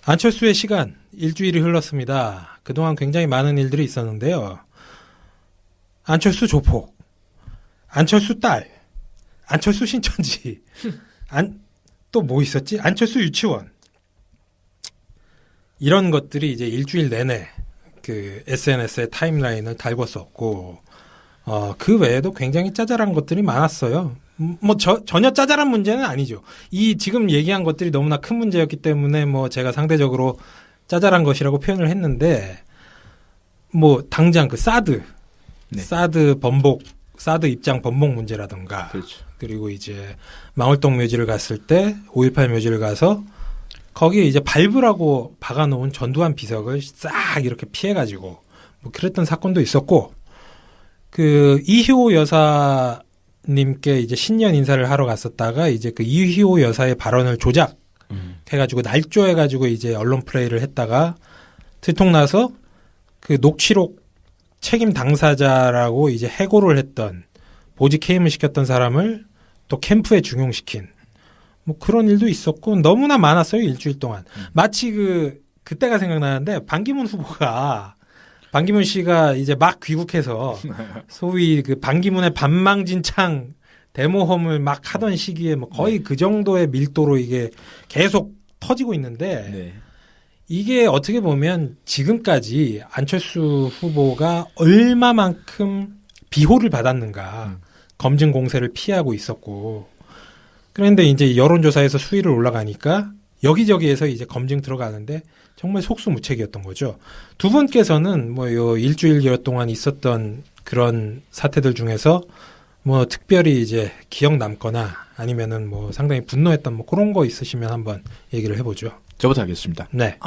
안철수의 시간 일주일이 흘렀습니다. 그동안 굉장히 많은 일들이 있었는데요. 안철수 조폭, 안철수 딸, 안철수 신천지, 또 뭐 있었지? 안철수 유치원. 이런 것들이 이제 일주일 내내 그 SNS의 타임라인을 달궜었고, 그 외에도 굉장히 짜잘한 것들이 많았어요. 전혀 짜잘한 문제는 아니죠. 이 지금 얘기한 것들이 너무나 큰 문제였기 때문에 제가 상대적으로 짜잘한 것이라고 표현을 했는데, 당장 그 사드 입장 번복 문제라든가, 그렇죠. 그리고 이제 망월동 묘지를 갔을 때 5.18 묘지를 가서 거기에 이제 밟으라고 박아놓은 전두환 비석을 싹 이렇게 피해가지고 그랬던 사건도 있었고, 그 이희호 여사님께 이제 신년 인사를 하러 갔었다가 이제 그 이희호 여사의 발언을 조작해가지고 날조해가지고 이제 언론 플레이를 했다가 들통나서 그 녹취록 책임 당사자라고 이제 해고를 했던, 보직 해임을 시켰던 사람을 또 캠프에 중용시킨 그런 일도 있었고 너무나 많았어요. 일주일 동안. 마치 그때가 생각나는데 반기문 씨가 이제 막 귀국해서 소위 그 반기문의 반망진창 데모험을 막 하던 시기에 거의 그 정도의 밀도로 이게 계속 터지고 있는데, 네. 이게 어떻게 보면 지금까지 안철수 후보가 얼마만큼 비호를 받았는가, 검증 공세를 피하고 있었고, 그런데 이제 여론조사에서 수위를 올라가니까 여기저기에서 이제 검증 들어가는데 정말 속수무책이었던 거죠. 두 분께서는 요 일주일여 동안 있었던 그런 사태들 중에서 특별히 이제 기억 남거나 아니면은 상당히 분노했던 그런 거 있으시면 한번 얘기를 해보죠. 저부터 하겠습니다. 네.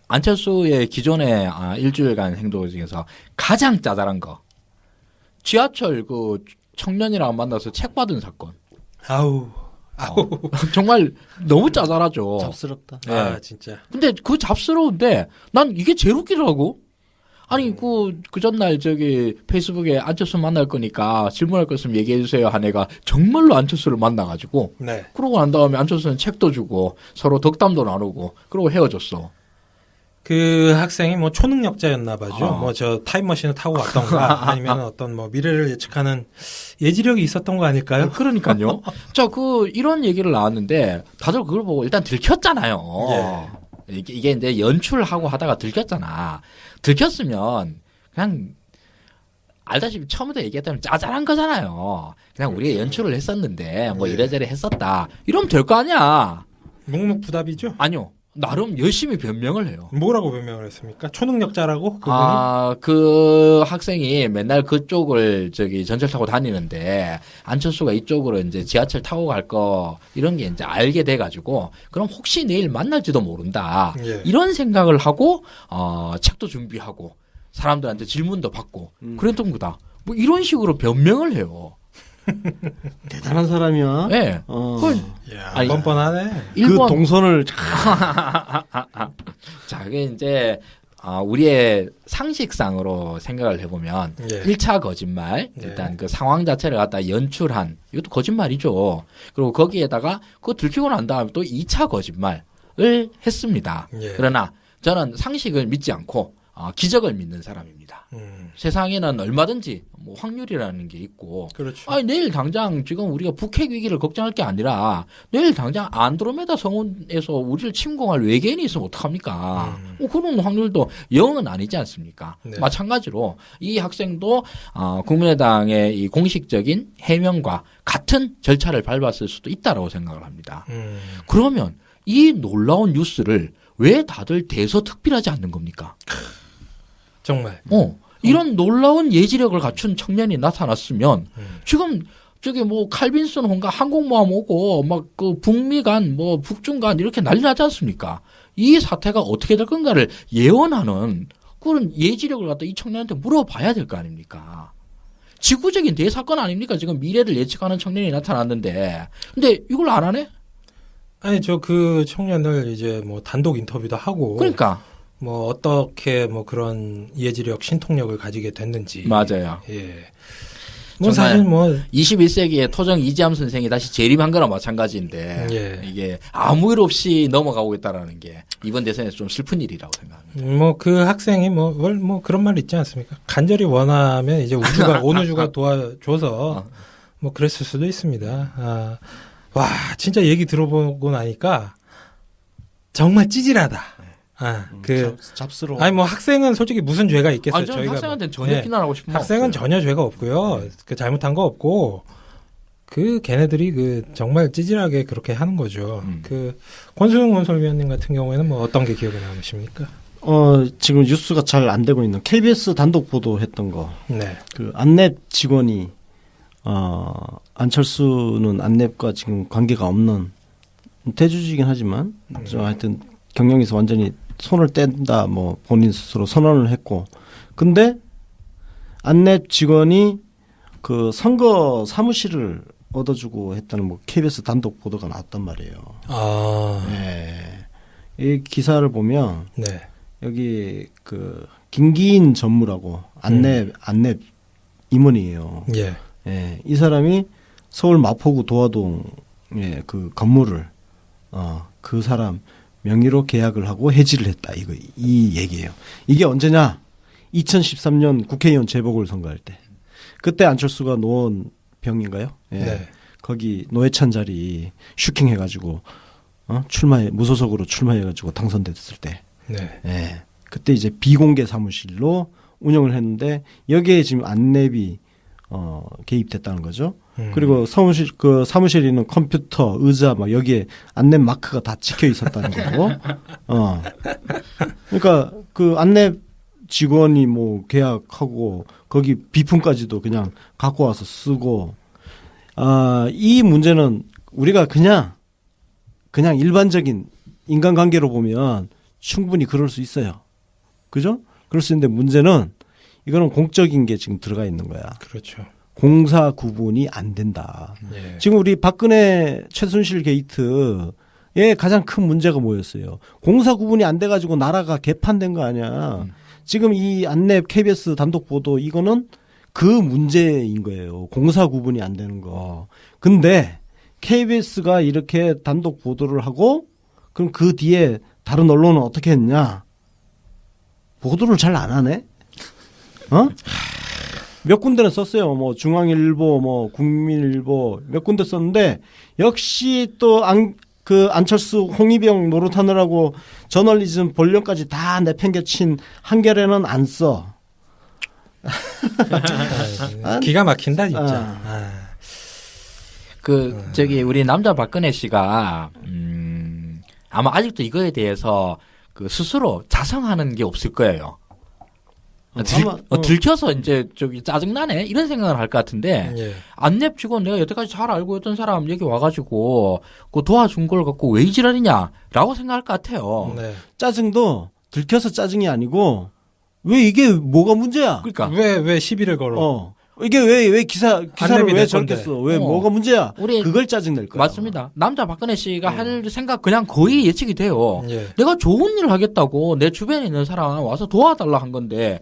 안철수의 기존의 일주일간 행동 중에서 가장 짜잘한 거. 지하철 그 청년이랑 만나서 책 받은 사건. 아우. 정말 너무 짜잘하죠. 잡스럽다. 네. 진짜. 근데 그 잡스러운데 난 이게 제일 웃기더라고. 아니 그 전날 페이스북에 안철수 만날 거니까 질문할 거 있으면 얘기해 주세요 한 애가 정말로 안철수를 만나가지고, 네. 그러고 난 다음에 안철수는 책도 주고 서로 덕담도 나누고 그러고 헤어졌어. 그 학생이 초능력자였나 봐죠. 저 타임머신을 타고 왔던가 아니면 어떤 미래를 예측하는 예지력이 있었던 거 아닐까요? 그러니까요. 자, 이런 얘기를 나왔는데 다들 그걸 보고 일단 들켰잖아요. 예. 이게 이제 연출하고 하다가 들켰잖아. 들켰으면 그냥 알다시피 처음부터 얘기했다면 짜잘한 거잖아요. 그냥 우리가 연출을 했었는데 이래저래 했었다. 이러면 될 거 아니야. 묵묵부답이죠? 아니요. 나름 열심히 변명을 해요. 뭐라고 변명을 했습니까? 초능력자라고? 그분이? 그 학생이 맨날 그쪽을 전철 타고 다니는데 안철수가 이쪽으로 이제 지하철 타고 갈 거 이런 게 이제 알게 돼가지고 그럼 혹시 내일 만날지도 모른다. 예. 이런 생각을 하고 책도 준비하고 사람들한테 질문도 받고 그랬던 거다. 이런 식으로 변명을 해요. 대단한 사람이야. 네. 아니, 뻔뻔하네. 그 동선을 자, 그게 이제 우리의 상식상으로 생각을 해보면 1차 거짓말, 일단 그 상황 자체를 갖다 연출한 이것도 거짓말이죠. 그리고 거기에다가 그거 들키고 난 다음에 또 2차 거짓말을 했습니다. 그러나 저는 상식을 믿지 않고 기적을 믿는 사람입니다. 세상에는 얼마든지 확률이라는 게 있고, 그렇죠. 내일 당장 지금 우리가 북핵 위기를 걱정할 게 아니라 내일 당장 안드로메다 성운에서 우리를 침공할 외계인이 있으면 어떡합니까? 그런 확률도 0은 아니지 않습니까? 네. 마찬가지로 이 학생도 국민의당의 이 공식적인 해명과 같은 절차를 밟았을 수도 있다라고 생각을 합니다. 그러면 이 놀라운 뉴스를 왜 다들 대서특필하지 않는 겁니까? 정말. 이런 놀라운 예지력을 갖춘 청년이 나타났으면 지금 칼빈슨 홍가 항공모함 오고 그 북미 간 북중 간 이렇게 난리 나지 않습니까? 이 사태가 어떻게 될 건가를 예언하는 그런 예지력을 갖다 이 청년한테 물어봐야 될 거 아닙니까? 지구적인 대사건 아닙니까? 지금 미래를 예측하는 청년이 나타났는데, 근데 이걸 안 하네? 아니 그 청년을 이제 단독 인터뷰도 하고. 그러니까. 어떻게 그런 예지력, 신통력을 가지게 됐는지. 맞아요. 예. 뭐 사실 뭐 21세기에 토정 이지함 선생이 다시 재림한 거나 마찬가지인데 예. 이게 아무 일 없이 넘어가고 있다라는 게 이번 대선에서 좀 슬픈 일이라고 생각합니다. 뭐 그 학생이 뭐 그런 말 있지 않습니까? 간절히 원하면 이제 우주가 온 우주가 도와줘서 뭐 그랬을 수도 있습니다. 아, 와 진짜 얘기 들어보고 나니까 정말 찌질하다. 아, 잡스러워. 아니 뭐 학생은 솔직히 무슨 죄가 있겠어요? 저는 저희가 학생한테는 전혀 비난하고 싶은 거 학생은 없어요. 전혀 죄가 없고요. 그 잘못한 거 없고 그 걔네들이 그 정말 찌질하게 그렇게 하는 거죠. 그 권수영 원설위원님 같은 경우에는 뭐 어떤 게 기억에 남으십니까? 지금 뉴스가 잘 안 되고 있는 KBS 단독 보도했던 거. 네. 그 안랩 직원이 안철수는 안랩과 지금 관계가 없는 대주주이긴 하지만 하여튼 경영에서 완전히 손을 뗀다 뭐 본인 스스로 선언을 했고 근데 안랩 직원이 그 선거 사무실을 얻어주고 했다는 뭐 KBS 단독 보도가 나왔단 말이에요. 아, 네. 이 기사를 보면 네, 여기 그 김기인 전무라고 안랩 임원이에요. 예, 예, 이 사람이 서울 마포구 도화동에 그 건물을 그 사람 명의로 계약을 하고 해지를 했다. 이 얘기예요. 이게 언제냐? 2013년 국회의원 재보궐선거할 때. 그때 안철수가 노원병인가요? 예. 네. 거기 노회찬 자리 슈킹해가지고 무소속으로 출마해가지고 당선됐을 때. 네, 예. 그때 이제 비공개 사무실로 운영을 했는데 여기에 지금 안랩이 개입됐다는 거죠. 그리고 사무실에 있는 컴퓨터, 의자 막 여기에 안랩 마크가 다 찍혀 있었다는 거고. 그러니까 그 안랩 직원이 뭐 계약하고 거기 비품까지도 그냥 갖고 와서 쓰고. 이 문제는 우리가 그냥 일반적인 인간관계로 보면 충분히 그럴 수 있어요. 그죠? 그럴 수 있는데 문제는 이거는 공적인 게 지금 들어가 있는 거야. 그렇죠. 공사 구분이 안 된다. 예. 지금 우리 박근혜 최순실 게이트의 가장 큰 문제가 뭐였어요? 공사 구분이 안 돼가지고 나라가 개판된 거 아니야. 지금 이 안랩 KBS 단독 보도 이거는 그 문제인 거예요. 공사 구분이 안 되는 거. 근데 KBS가 이렇게 단독 보도를 하고 그럼 그 뒤에 다른 언론은 어떻게 했냐? 보도를 잘 안 하네? 몇 군데는 썼어요. 뭐 중앙일보, 뭐 국민일보 몇 군데 썼는데 역시 또 안철수 홍위병 노릇하느라고 저널리즘 본령까지 다 내팽개친 한겨레는 안 써. 기가 막힌다 진짜. 우리 남자 박근혜 씨가 아마 아직도 이거에 대해서 그 스스로 자성하는 게 없을 거예요. 들켜서 이제 짜증나네 이런 생각을 할 것 같은데 예. 안랩 직원 내가 여태까지 잘 알고 있던 사람 여기 와가지고 그 도와준 걸 갖고 왜 이 지랄이냐라고 생각할 것 같아요. 네. 짜증도 들켜서 짜증이 아니고 왜 이게 뭐가 문제야? 그러니까 왜 시비를 걸어? 이게 왜 기사를 왜 저렇게 건데. 써? 왜 뭐가 문제야? 그걸 짜증 낼 거야. 맞습니다. 남자 박근혜 씨가 할 생각 그냥 거의 예측이 돼요. 예. 내가 좋은 일을 하겠다고 내 주변에 있는 사람 와서 도와달라 한 건데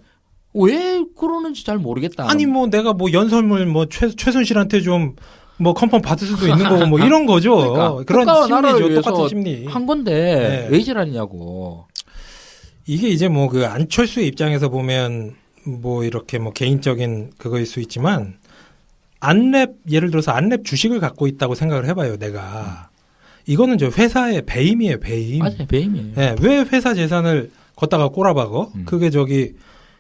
왜 그러는지 잘 모르겠다. 아니 뭐 내가 뭐 연설문 뭐 최순실한테 좀 뭐 컨펌 받을 수도 있는 거고 뭐 이런 거죠. 그러니까 그런 나라를 심리죠. 위해서 똑같은 심리. 한 건데 네. 왜 지랄이냐고. 이게 이제 뭐 그 안철수의 입장에서 보면 뭐 이렇게 뭐 개인적인 그거일 수 있지만 안랩 예를 들어서 안랩 주식을 갖고 있다고 생각을 해봐요. 내가 이거는 저 회사의 배임이에요. 배임. 맞아요. 배임이에요. 네, 왜 회사 재산을 걷다가 꼬라박어?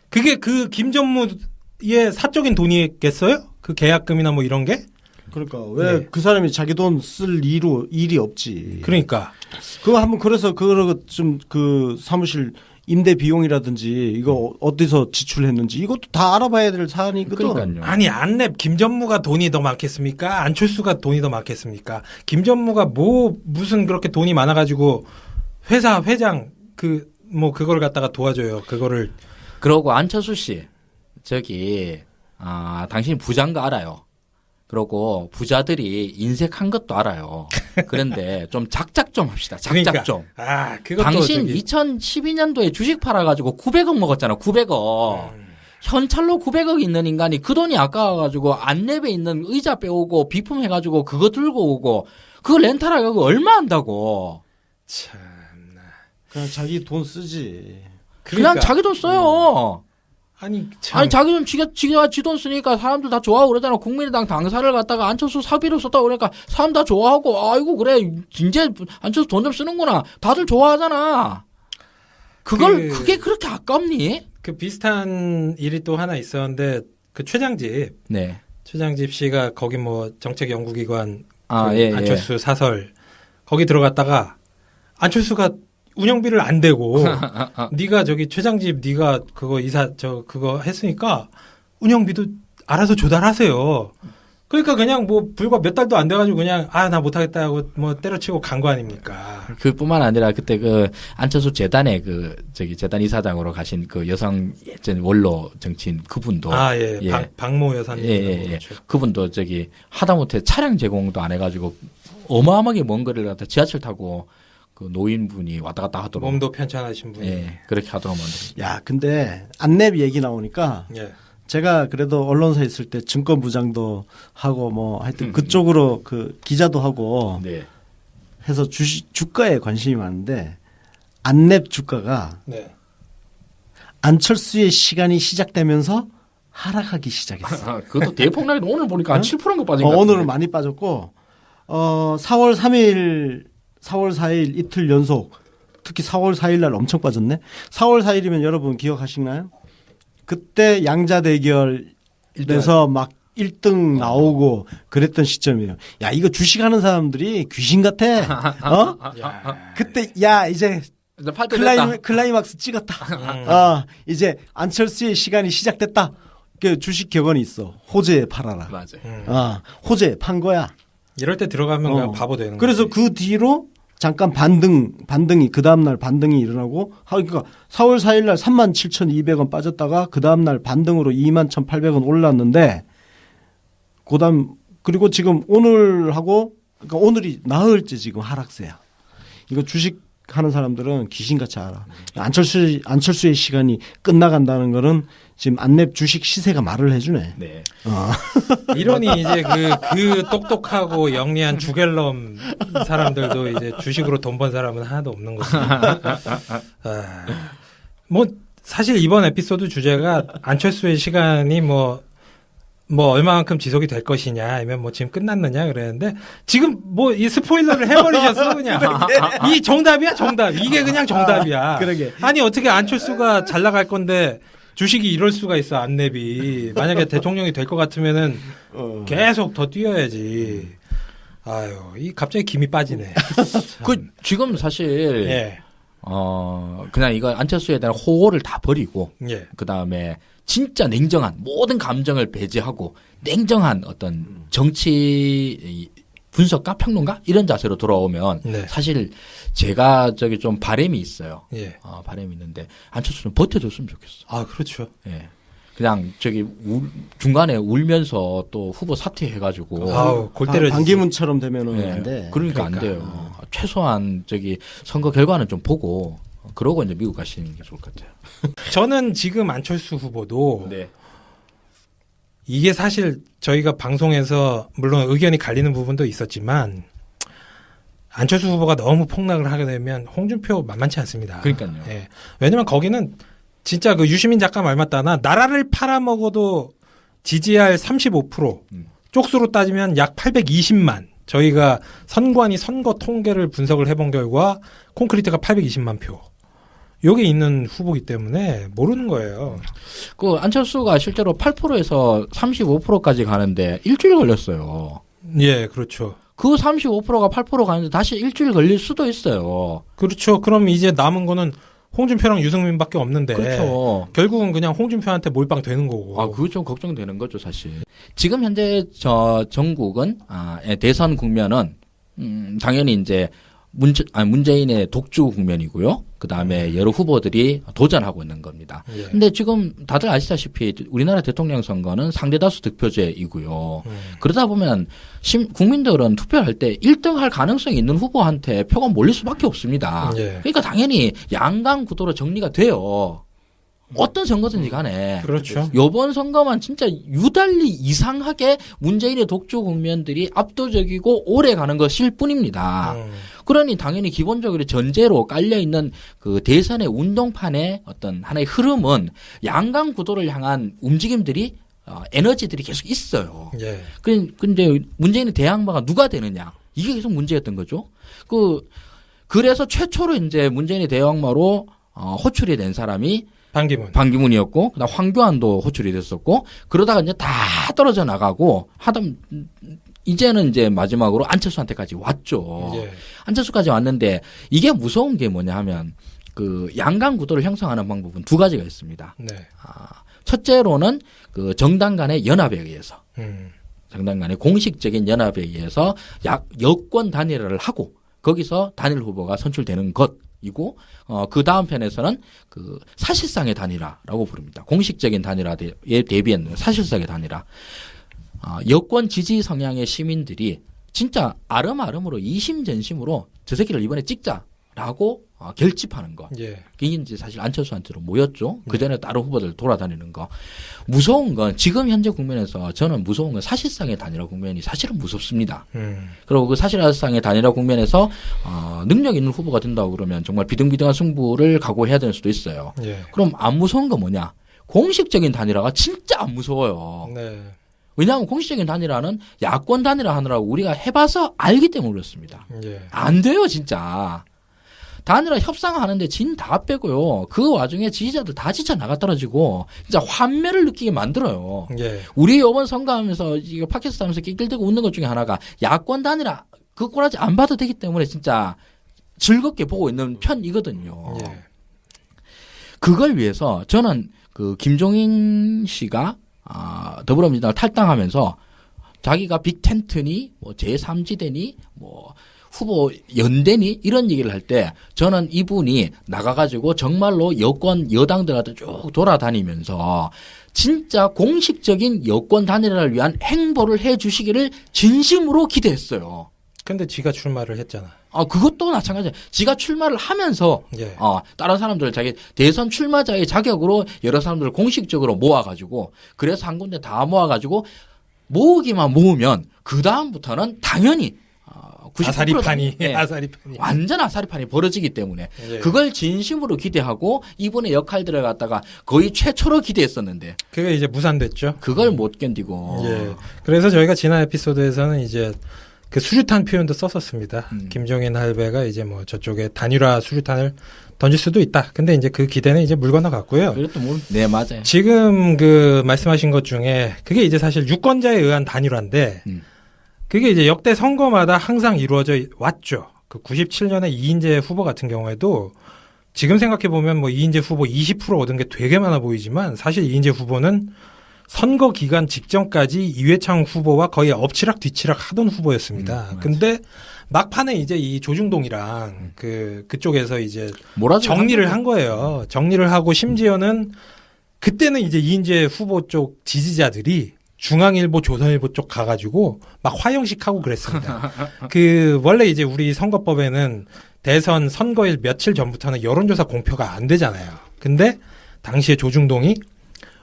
그게 그 김전무의 사적인 돈이겠어요? 그 계약금이나 뭐 이런 게? 그러니까 왜 그 사람이 자기 돈 쓸 일이 없지. 그러니까 그거 한번 그래서 그거 좀 그 사무실 임대 비용이라든지 이거 어디서 지출했는지 이것도 다 알아봐야 될 사안이거든. 그러니까요. 아니 안랩 김전무가 돈이 더 많겠습니까? 안철수가 돈이 더 많겠습니까? 김전무가 무슨 그렇게 돈이 많아가지고 회사 회장 그걸 갖다가 도와줘요. 그거를. 그러고 안철수 씨 당신 부자인 거 알아요. 그러고 부자들이 인색한 것도 알아요. 그런데 좀 작작 좀 합시다. 작작 그러니까, 좀. 그것도 당신 2012년도에 주식 팔아가지고 900억 먹었잖아. 900억. 현찰로 900억 있는 인간이 그 돈이 아까워가지고 안랩에 있는 의자 빼오고 비품 해가지고 그거 들고 오고 그거 렌탈하고 얼마 한다고. 참나. 그냥 자기 돈 쓰지. 그냥 자기 돈 써요. 아니 참. 아니 자기 돈 지가 지 돈 쓰니까 사람들 다 좋아하고 그러잖아. 국민의당 당사를 갖다가 안철수 사비로 썼다고 그러니까 사람 다 좋아하고 아이고 그래 이제 안철수 돈 좀 쓰는구나. 다들 좋아하잖아. 그게 그렇게 아깝니? 그 비슷한 일이 또 하나 있었는데 그 최장집 네. 최장집 씨가 거기 뭐 정책연구기관 예, 안철수 사설 거기 들어갔다가 안철수가 운영비를 안 대고 네가 저기 최장집 네가 그거 그거 했으니까 운영비도 알아서 조달하세요. 그러니까 그냥 뭐 불과 몇 달도 안 돼가지고 그냥 나 못하겠다 하고 뭐 때려치고 간 거 아닙니까? 그뿐만 아니라 그때 그 안철수 재단에 재단 이사장으로 가신 그 여성 예전 원로 정치인 그분도 박모 여사님 그렇죠. 그분도 하다못해 차량 제공도 안 해가지고 어마어마하게 먼 거리를 갖다 지하철 타고 그 노인분이 왔다 갔다 하도록 몸도 편찮으신 분이 그렇게 하도록 만들었습니다. 야, 근데 안랩 얘기 나오니까 제가 그래도 언론사에 있을 때 증권부장도 하고 뭐 하여튼 그쪽으로 그 기자도 하고 해서 주가에 관심이 많은데 안랩 주가가 안철수의 시간이 시작되면서 하락하기 시작했어. 그것도 대폭락이 오늘 보니까 한 7%인 거 빠진 것 같아요. 오늘은 많이 빠졌고 4월 3일 4월 4일 이틀 연속 특히 4월 4일 날 엄청 빠졌네. 4월 4일이면 여러분 기억하시나요? 그때 양자 대결에서 막 1등 나오고 그랬던 시점이에요. 야, 이거 주식하는 사람들이 귀신 같아. 그때 이제 클라이막스 찍었다. 이제 안철수의 시간이 시작됐다. 그 주식 격언이 있어. 호재에 팔아라. 맞아요. 호재 판 거야. 이럴 때 들어가면 그냥 바보 되는 거야. 그래서 그 뒤로 잠깐 반등이 그 다음날 반등이 일어나고 그러니까 4월 4일 날 37,200원 빠졌다가 그 다음날 반등으로 21,800원 올랐는데 그다음 그리고 지금 오늘하고 그러니까 오늘이 나흘째 지금 하락세야. 이거 주식 하는 사람들은 귀신같이 알아. 안철수의 시간이 끝나간다는 거는 지금 안랩 주식 시세가 말을 해주네. 네. 이러니 이제 그 똑똑하고 영리한 주갤럼 사람들도 이제 주식으로 돈 번 사람은 하나도 없는 거죠. 뭐 사실 이번 에피소드 주제가 안철수의 시간이 뭐 얼마만큼 지속이 될 것이냐, 아니면 뭐 지금 끝났느냐 그랬는데 지금 뭐 이 스포일러를 해버리셨어 그냥. 이 정답이야 정답. 이게 그냥 정답이야. 그러게. 아니 어떻게 안철수가 잘 나갈 건데 주식이 이럴 수가 있어 안랩이. 만약에 대통령이 될 것 같으면은 계속 더 뛰어야지. 아유, 이 갑자기 김이 빠지네. 지금 사실 그냥 이거 안철수에 대한 호호를 다 버리고 그 다음에. 진짜 냉정한 모든 감정을 배제하고 냉정한 어떤 정치 분석가 평론가 이런 자세로 돌아오면 사실 제가 좀 바람이 있어요. 바람이 있는데 안철수는 버텨줬으면 좋겠어. 그렇죠. 그냥 중간에 울면서 또 후보 사퇴해가지고 골 때려 반기문처럼 되면은 안 돼. 그러니까 안 돼요. 최소한 선거 결과는 좀 보고. 그러고 이제 미국 가시는 게 좋을 것 같아요. 저는 지금 안철수 후보도 이게 사실 저희가 방송에서 물론 의견이 갈리는 부분도 있었지만 안철수 후보가 너무 폭락을 하게 되면 홍준표 만만치 않습니다. 그러니까요. 왜냐면 거기는 진짜 그 유시민 작가 말 맞다나 나라를 팔아먹어도 지지할 35% 쪽수로 따지면 약 820만. 저희가 선관위 선거 통계를 분석을 해본 결과 콘크리트가 820만 표. 여기 있는 후보이기 때문에 모르는 거예요. 그 안철수가 실제로 8%에서 35%까지 가는데 일주일 걸렸어요. 그렇죠. 그 35%가 8% 가는데 다시 일주일 걸릴 수도 있어요. 그렇죠. 그럼 이제 남은 거는 홍준표랑 유승민밖에 없는데 그렇죠. 결국은 그냥 홍준표한테 몰빵 되는 거고. 그거 좀 걱정되는 거죠, 사실. 지금 현재 전국은 대선 국면은 당연히 이제 문재인의 독주 국면이고요. 그 다음에 여러 후보들이 도전하고 있는 겁니다. 근데 지금 다들 아시다시피 우리나라 대통령 선거는 상대다수 득표제이고요. 그러다 보면 국민들은 투표할 때 1등 할 가능성이 있는 후보한테 표가 몰릴 수밖에 없습니다. 그러니까 당연히 양강 구도로 정리가 돼요. 어떤 선거든지 간에 그렇죠. 요번 선거만 진짜 유달리 이상하게 문재인의 독주 국면들이 압도적이고 오래 가는 것일 뿐입니다. 그러니 당연히 기본적으로 전제로 깔려있는 그 대선의 운동판의 어떤 하나의 흐름은 양강 구도를 향한 움직임들이 에너지들이 계속 있어요. 예. 근데 문재인의 대항마가 누가 되느냐. 이게 계속 문제였던 거죠. 그래서 최초로 이제 문재인의 대항마로 호출이 된 사람이 반기문이었고, 그다음 황교안도 호출이 됐었고, 그러다가 이제 다 떨어져 나가고 이제는 이제 마지막으로 안철수한테까지 왔죠. 예. 안철수까지 왔는데 이게 무서운 게 뭐냐 하면 그 양강 구도를 형성하는 방법은 두 가지가 있습니다. 네. 첫째로는 그 정당 간의 연합에 의해서, 정당 간의 공식적인 연합에 의해서 여권 단일화를 하고 거기서 단일 후보가 선출되는 것이고, 그 다음 편에서는 그 사실상의 단일화라고 부릅니다. 공식적인 단일화에 대비했는 사실상의 단일화. 여권 지지 성향의 시민들이 진짜 아름아름으로 이심전심으로 저 새끼를 이번에 찍자라고 결집하는 거. 예. 이게 이제 사실 안철수한테로 모였죠. 그 전에 다른 후보들 돌아다니는 거. 무서운 건 지금 현재 국면에서 저는 무서운 건 사실상의 단일화 국면이 사실은 무섭습니다. 그리고 그 사실상의 단일화 국면에서 능력 있는 후보가 된다고 그러면 정말 비등비등한 승부를 각오해야 될 수도 있어요. 예. 그럼 안 무서운 건 뭐냐? 공식적인 단일화가 진짜 안 무서워요. 네. 왜냐하면 공식적인 단일화는 야권 단일화 하느라고 우리가 해봐서 알기 때문에 그렇습니다. 예. 안 돼요, 진짜. 단일화 협상하는데 진 다 빼고요. 그 와중에 지지자들 다 지쳐 나가 떨어지고 진짜 환멸을 느끼게 만들어요. 예. 우리 이번 선거하면서 이거 팟캐스트 하면서 낄낄대고 웃는 것 중에 하나가 야권 단일화 그 꼬라지 안 봐도 되기 때문에 진짜 즐겁게 보고 있는 편이거든요. 예. 그걸 위해서 저는 그 김종인 씨가 더불어민주당을 탈당하면서 자기가 빅텐트니 뭐 제3지대니 뭐 후보 연대니 이런 얘기를 할 때 저는 이분이 나가가지고 정말로 여당들한테 쭉 돌아다니면서 진짜 공식적인 여권 단일화를 위한 행보를 해 주시기를 진심으로 기대했어요. 근데 지가 출마를 했잖아. 그것도 마찬가지예요. 지가 출마를 하면서 예. 다른 사람들 자기 대선 출마자의 자격으로 여러 사람들을 공식적으로 모아가지고 그래서 한 군데 다 모아가지고 모으기만 모으면 그 다음부터는 당연히 아사리판이 완전 아사리판이 벌어지기 때문에 예. 그걸 진심으로 기대하고 이분의 역할들을 갖다가 거의 최초로 기대했었는데 그게 이제 무산됐죠. 그걸 못 견디고. 예. 그래서 저희가 지난 에피소드에서는 이제 그 수류탄 표현도 썼었습니다. 김종인 할배가 이제 뭐 저쪽에 단일화 수류탄을 던질 수도 있다. 근데 이제 그 기대는 이제 물 건너갔고요. 네, 맞아요. 지금 그 말씀하신 것 중에 그게 이제 사실 유권자에 의한 단일화인데 그게 이제 역대 선거마다 항상 이루어져 왔죠. 그 97년에 이인재 후보 같은 경우에도 지금 생각해 보면 뭐 이인재 후보 20% 얻은 게 되게 많아 보이지만 사실 이인재 후보는 선거 기간 직전까지 이회창 후보와 거의 엎치락 뒤치락 하던 후보였습니다. 근데 막판에 이제 이 조중동이랑 그쪽에서 이제 정리를 한 거예요. 정리를 하고 심지어는 그때는 이제 이인재 후보 쪽 지지자들이 중앙일보, 조선일보 쪽 가가지고 막 화형식 하고 그랬습니다. 원래 이제 우리 선거법에는 대선 선거일 며칠 전부터는 여론조사 공표가 안 되잖아요. 근데 당시에 조중동이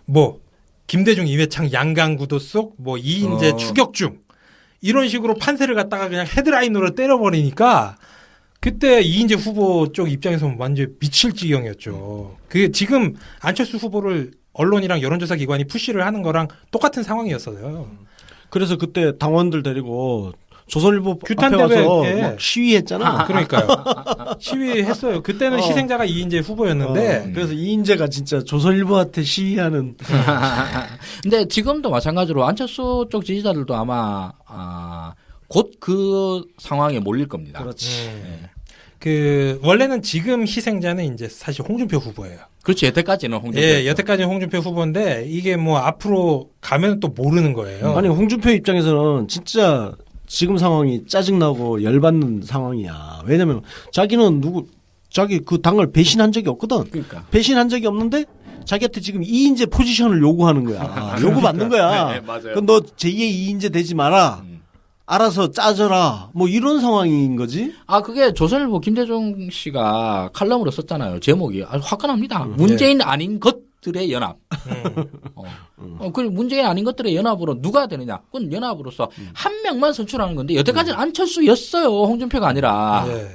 뭐 김대중, 이회창 양강구도 속 뭐 이인재 추격 중 이런 식으로 판세를 갖다가 그냥 헤드라인으로 때려버리니까 그때 이인재 후보 쪽 입장에서는 완전 미칠 지경이었죠. 그게 지금 안철수 후보를 언론이랑 여론조사 기관이 푸시를 하는 거랑 똑같은 상황이었어요. 그래서 그때 당원들 데리고 조선일보 규탄 앞에 가서 대회 막 시위했잖아. 그러니까요. 시위했어요. 그때는 희생자가 이인재 후보였는데 그래서 이인재가 진짜 조선일보한테 시위하는. 근데 지금도 마찬가지로 안철수 쪽 지지자들도 아마 곧 그 상황에 몰릴 겁니다. 그렇지. 원래는 지금 희생자는 이제 사실 홍준표 후보예요. 그렇죠. 여태까지는 홍준표. 예, 여태까지는 홍준표 후보인데 이게 뭐 앞으로 가면 또 모르는 거예요. 아니 홍준표 입장에서는 진짜 지금 상황이 짜증나고 열받는 상황이야. 왜냐면 자기는 자기 그 당을 배신한 적이 없거든. 그러니까. 배신한 적이 없는데 자기한테 지금 이인재 포지션을 요구하는 거야. 요구받는 거야. 네, 맞아요. 그럼 너 제2의 이인재 되지 마라. 알아서 짜져라. 뭐 이런 상황인 거지. 그게 조선일보 김대중 씨가 칼럼으로 썼잖아요. 제목이 아주 화끈합니다. 문재인 아닌 것 것들의 연합. 그리고 문재인 아닌 것들의 연합으로 누가 되느냐? 그건 연합으로서 한 명만 선출하는 건데 여태까지는 안철수였어요. 홍준표가 아니라. 네.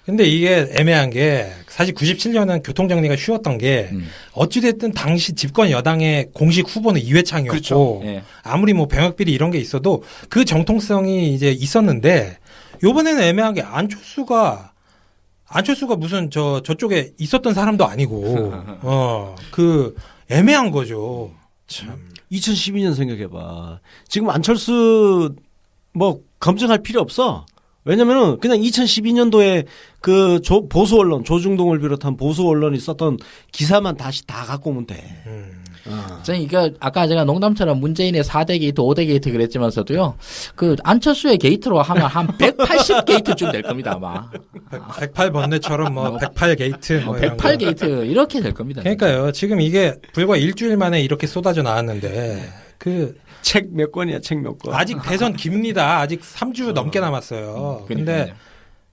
근데 이게 애매한 게 사실 97년은 교통정리가 쉬웠던 게 어찌됐든 당시 집권 여당의 공식 후보는 이회창이었고 그렇죠. 네. 아무리 뭐 병역비리 이런 게 있어도 그 정통성이 이제 있었는데 요번에는 애매한 게 안철수가 무슨 저쪽에 있었던 사람도 아니고 그 애매한 거죠. 참. 2012년 생각해봐. 지금 안철수 뭐 검증할 필요 없어. 왜냐면은 그냥 2012년도에 그 보수 언론 조중동을 비롯한 보수 언론이 썼던 기사만 다시 다 갖고 오면 돼. 저는 이거 아까 제가 농담처럼 문재인의 4대 게이트, 5대 게이트 그랬지만서도요. 그 안철수의 게이트로 하면 한 180 게이트쯤 될 겁니다 아마. 108 번뇌처럼 뭐 108 게이트 뭐 108 게이트 이렇게 될 겁니다. 그러니까요. 지금 이게 불과 일주일 만에 이렇게 쏟아져 나왔는데 책 몇 권이야, 책 몇 권. 아직 대선 깁니다. 아직 3주 넘게 남았어요. 근데 그러니까요.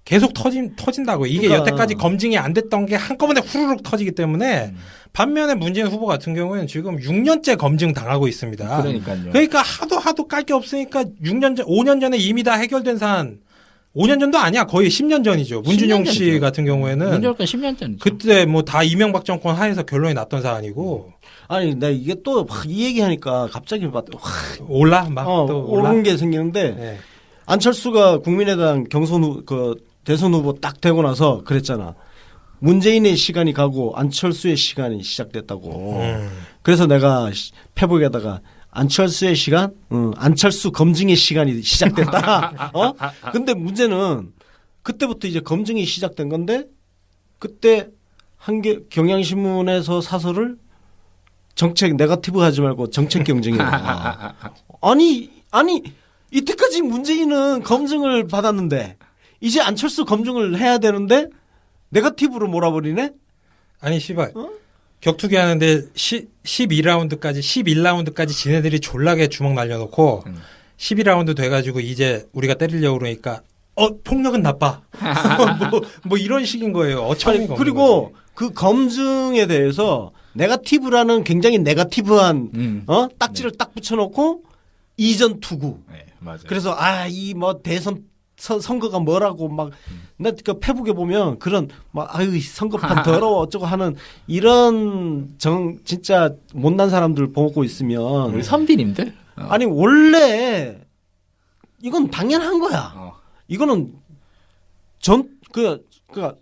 계속 터진다고. 이게 그러니까. 여태까지 검증이 안 됐던 게 한꺼번에 후루룩 터지기 때문에 반면에 문재인 후보 같은 경우에는 지금 6년째 검증 당하고 있습니다. 그러니까요. 그러니까 하도 깔 게 없으니까 5년 전에 이미 다 해결된 사안 5년 전도 아니야. 거의 10년 전이죠. 문준용 10년 씨 전이죠. 같은 경우에는 문재인 10년 전이죠. 그때 뭐 다 이명박 정권 하에서 결론이 났던 사안이고 아니, 나 이게 또 이 얘기하니까 갑자기 막 올라 막 또 올라. 오른 게 생기는데 네. 안철수가 국민의당 대선 후보 딱 되고 나서 그랬잖아. 문재인의 시간이 가고 안철수의 시간이 시작됐다고. 그래서 내가 페북에다가 안철수의 시간, 안철수 검증의 시간이 시작됐다. 근데 문제는 그때부터 이제 검증이 시작된 건데 그때 경향신문에서 사설을 정책 네거티브 하지 말고 정책 경쟁이야. 아니 이때까지 문재인은 검증을 받았는데 이제 안철수 검증을 해야 되는데 네거티브로 몰아버리네? 아니 씨발 격투기 하는데 12라운드까지 11라운드까지 지네들이 졸라게 주먹 날려놓고 12라운드 돼가지고 이제 우리가 때리려고 그러니까 폭력은 나빠 뭐 이런 식인 거예요. 어처구니가 없는 그리고 거지. 그 검증에 대해서 네거티브라는 굉장히 네거티브한 딱지를 딱 붙여놓고 이전 투구. 네, 맞아요. 그래서 이 뭐 대선 선거가 뭐라고 막 나 그 페북에 보면 그런 막 아유 선거판 더러워 어쩌고 하는 이런 진짜 못난 사람들 보고 있으면 우리 선비님들? 아니 원래 이건 당연한 거야. 이거는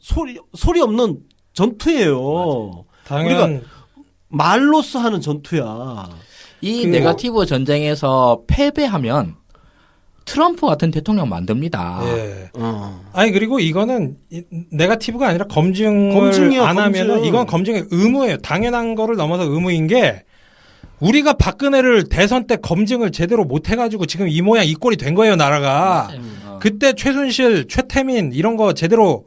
소리 없는 전투예요. 당연 말로써 하는 전투야. 이 네거티브 전쟁에서 패배하면 트럼프 같은 대통령 만듭니다. 예. 아니 그리고 이거는 네거티브가 아니라 검증을 안 하면은 이건 검증의 의무예요. 당연한 거를 넘어서 의무인 게 우리가 박근혜를 대선 때 검증을 제대로 못 해가지고 지금 이 모양 이 꼴이 된 거예요 나라가. 그때 최순실, 최태민 이런 거 제대로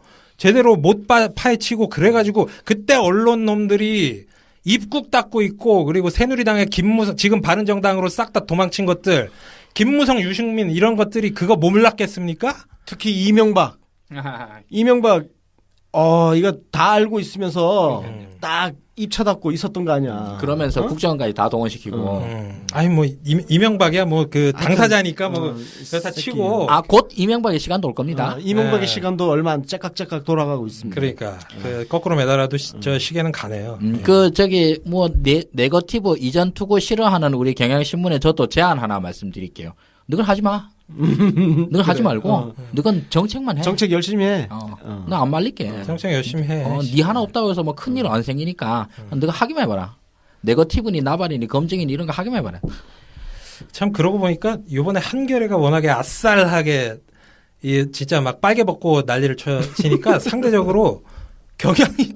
못 파헤치고 그래가지고 그때 언론 놈들이 입국 닫고 있고 그리고 새누리당의 김무성 지금 바른정당으로 싹 다 도망친 것들. 김무성, 유승민 이런 것들이 그거 몰랐겠습니까? 특히 이명박 이거 다 알고 있으면서 딱 입쳐닫고 있었던 거 아니야. 그러면서 국정원까지 다 동원시키고. 아니 뭐 이명박이야 뭐 그 당사자니까 뭐 그렇다 치고. 곧 이명박의 시간도 올 겁니다. 이명박의 시간도 얼마 안 째깍째깍 돌아가고 있습니다. 그러니까 그 거꾸로 매달아도 저 시계는 가네요. 네거티브 이전 투구 싫어하는 우리 경향신문에 저도 제안 하나 말씀드릴게요. 너건 하지 마. 너건 하지 말고 너건 정책만 해. 정책 열심히 해. 나 안 말릴게. 정책 열심히 해. 네 하나 없다고 해서 뭐 큰일 안 생기니까 너가 하기만 해봐라. 네거티브니 나발이니 검증이니 이런 거 하기만 해봐라. 참 그러고 보니까 이번에 한겨레가 워낙에 아싸하게 진짜 막 빨개 벗고 난리를 치니까 상대적으로 경향이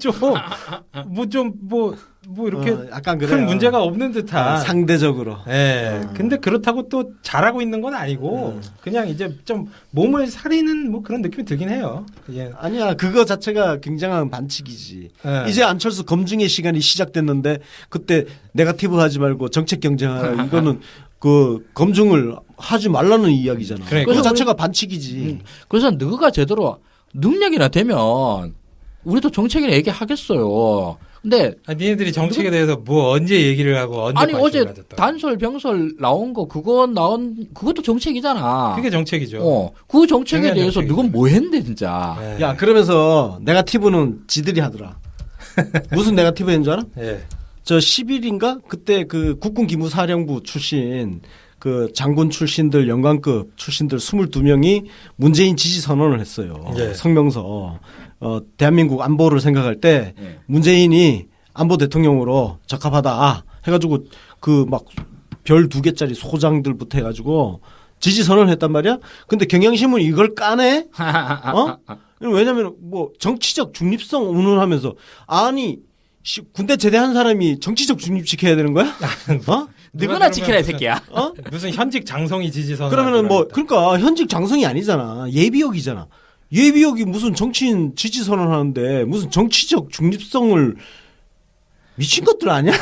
뭐 이렇게 약간 큰 문제가 없는 듯한 상대적으로. 예. 근데 그렇다고 또 잘하고 있는 건 아니고 그냥 이제 좀 몸을 사리는 뭐 그런 느낌이 들긴 해요. 예. 아니야. 그거 자체가 굉장한 반칙이지. 예. 이제 안철수 검증의 시간이 시작됐는데 그때 네거티브 하지 말고 정책 경쟁하라. 이거는 그 검증을 하지 말라는 이야기잖아. 그러니까. 그 자체가 반칙이지. 그래서 너가 제대로 능력이나 되면 우리도 정책이나 얘기하겠어요. 근데 니네들이 정책에 대해서 뭐 언제 얘기를 하고 언제 아니 관심을 어제 가졌다고. 단설 병설 나온 거 그것도 정책이잖아. 그게 정책이죠. 그 정책에 당연히 대해서 정책이죠. 누군 뭐 했는데 진짜. 네. 야, 그러면서 네거티브는 지들이 하더라. 무슨 네거티브인 줄 알아? 예. 저 10일인가? 그때 그 국군 기무사령부 출신 그 장군 출신들 영관급 출신들 22명이 문재인 지지 선언을 했어요. 예. 성명서. 대한민국 안보를 생각할 때 예. 문재인이 안보 대통령으로 적합하다 해가지고 그 막 별 2개짜리 소장들부터 해가지고 지지 선언을 했단 말이야. 근데 경향신문이 이걸 까네? 왜냐면 뭐 정치적 중립성 운운하면서 아니 군대 제대한 사람이 정치적 중립 지켜야 되는 거야? 누구나 지켜라 이 새끼야. 무슨 현직 장성이 지지선. 그러면은 뭐 그러니까 현직 장성이 아니잖아. 예비역이잖아. 예비역이 무슨 정치인 지지 선언하는데 무슨 정치적 중립성을 미친 것들 아니야?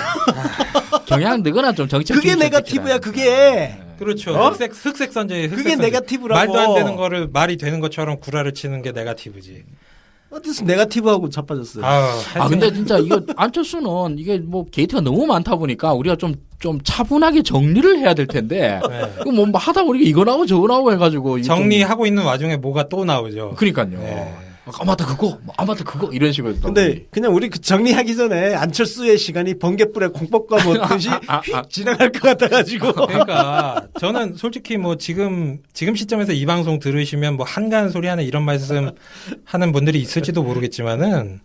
경향 누구나 좀 정책. 그게 네거티브야. 그게. 그렇죠. 흑색 선제. 그게 네거티브라고. 말도 안 되는 거를 말이 되는 것처럼 구라를 치는 게 네거티브지. 어디서 네거티브하고 자빠졌어요. 근데 진짜 이거 안철수는 이게 뭐 게이트가 너무 많다 보니까 우리가 좀 차분하게 정리를 해야 될 텐데. 네. 이거 뭐 하다 보니까 이거 나오고 저거 나오고 해가지고. 정리하고 있는 와중에 뭐가 또 나오죠. 그러니까요. 네. 맞다 그거 이런 식으로. 근데 그냥 우리 그 정리하기 전에 안철수의 시간이 번개불에 콩밥과 먹듯이 휙 지나갈 것 같아가지고. 그러니까 저는 솔직히 뭐 지금 시점에서 이 방송 들으시면 뭐 한가한 소리 하는 이런 말씀 하는 분들이 있을지도 모르겠지만은